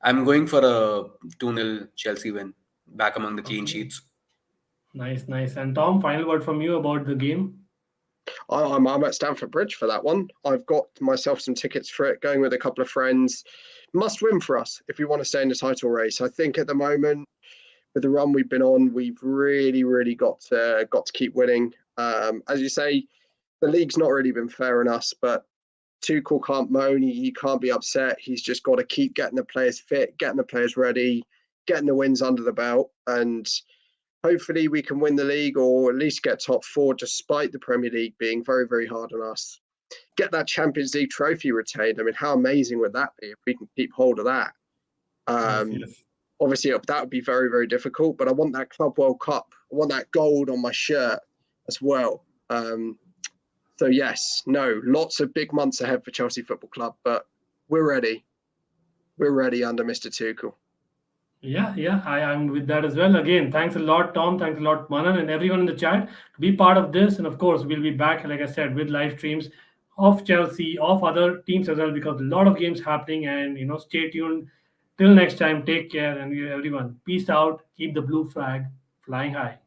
I'm going for a 2-0 Chelsea win, back among the clean sheets. Nice, nice. And Tom, final word from you about the game. I'm at Stamford Bridge for that one. I've got myself some tickets for it, going with a couple of friends. Must win for us if we want to stay in the title race. I think at the moment, with the run we've been on, we've really got to keep winning. As you say, the league's not really been fair on us, but Tuchel can't moan. He can't be upset. He's just got to keep getting the players fit, getting the players ready, getting the wins under the belt, and hopefully we can win the league or at least get top four, despite the Premier League being very hard on us. Get that Champions League trophy retained. I mean, how amazing would that be if we can keep hold of that? Yes. Obviously, that would be very difficult, but I want that Club World Cup. I want that gold on my shirt as well. So yes, lots of big months ahead for Chelsea Football Club, but we're ready. We're ready under Mr. Tuchel. Yeah, I'm with that as well. Again, thanks a lot, Tom. Thanks a lot, Manan, and everyone in the chat to be part of this. And of course, we'll be back, like I said, with live streams of Chelsea, of other teams as well, because a lot of games happening. And stay tuned. Till next time, take care, and everyone, peace out. Keep the blue flag flying high.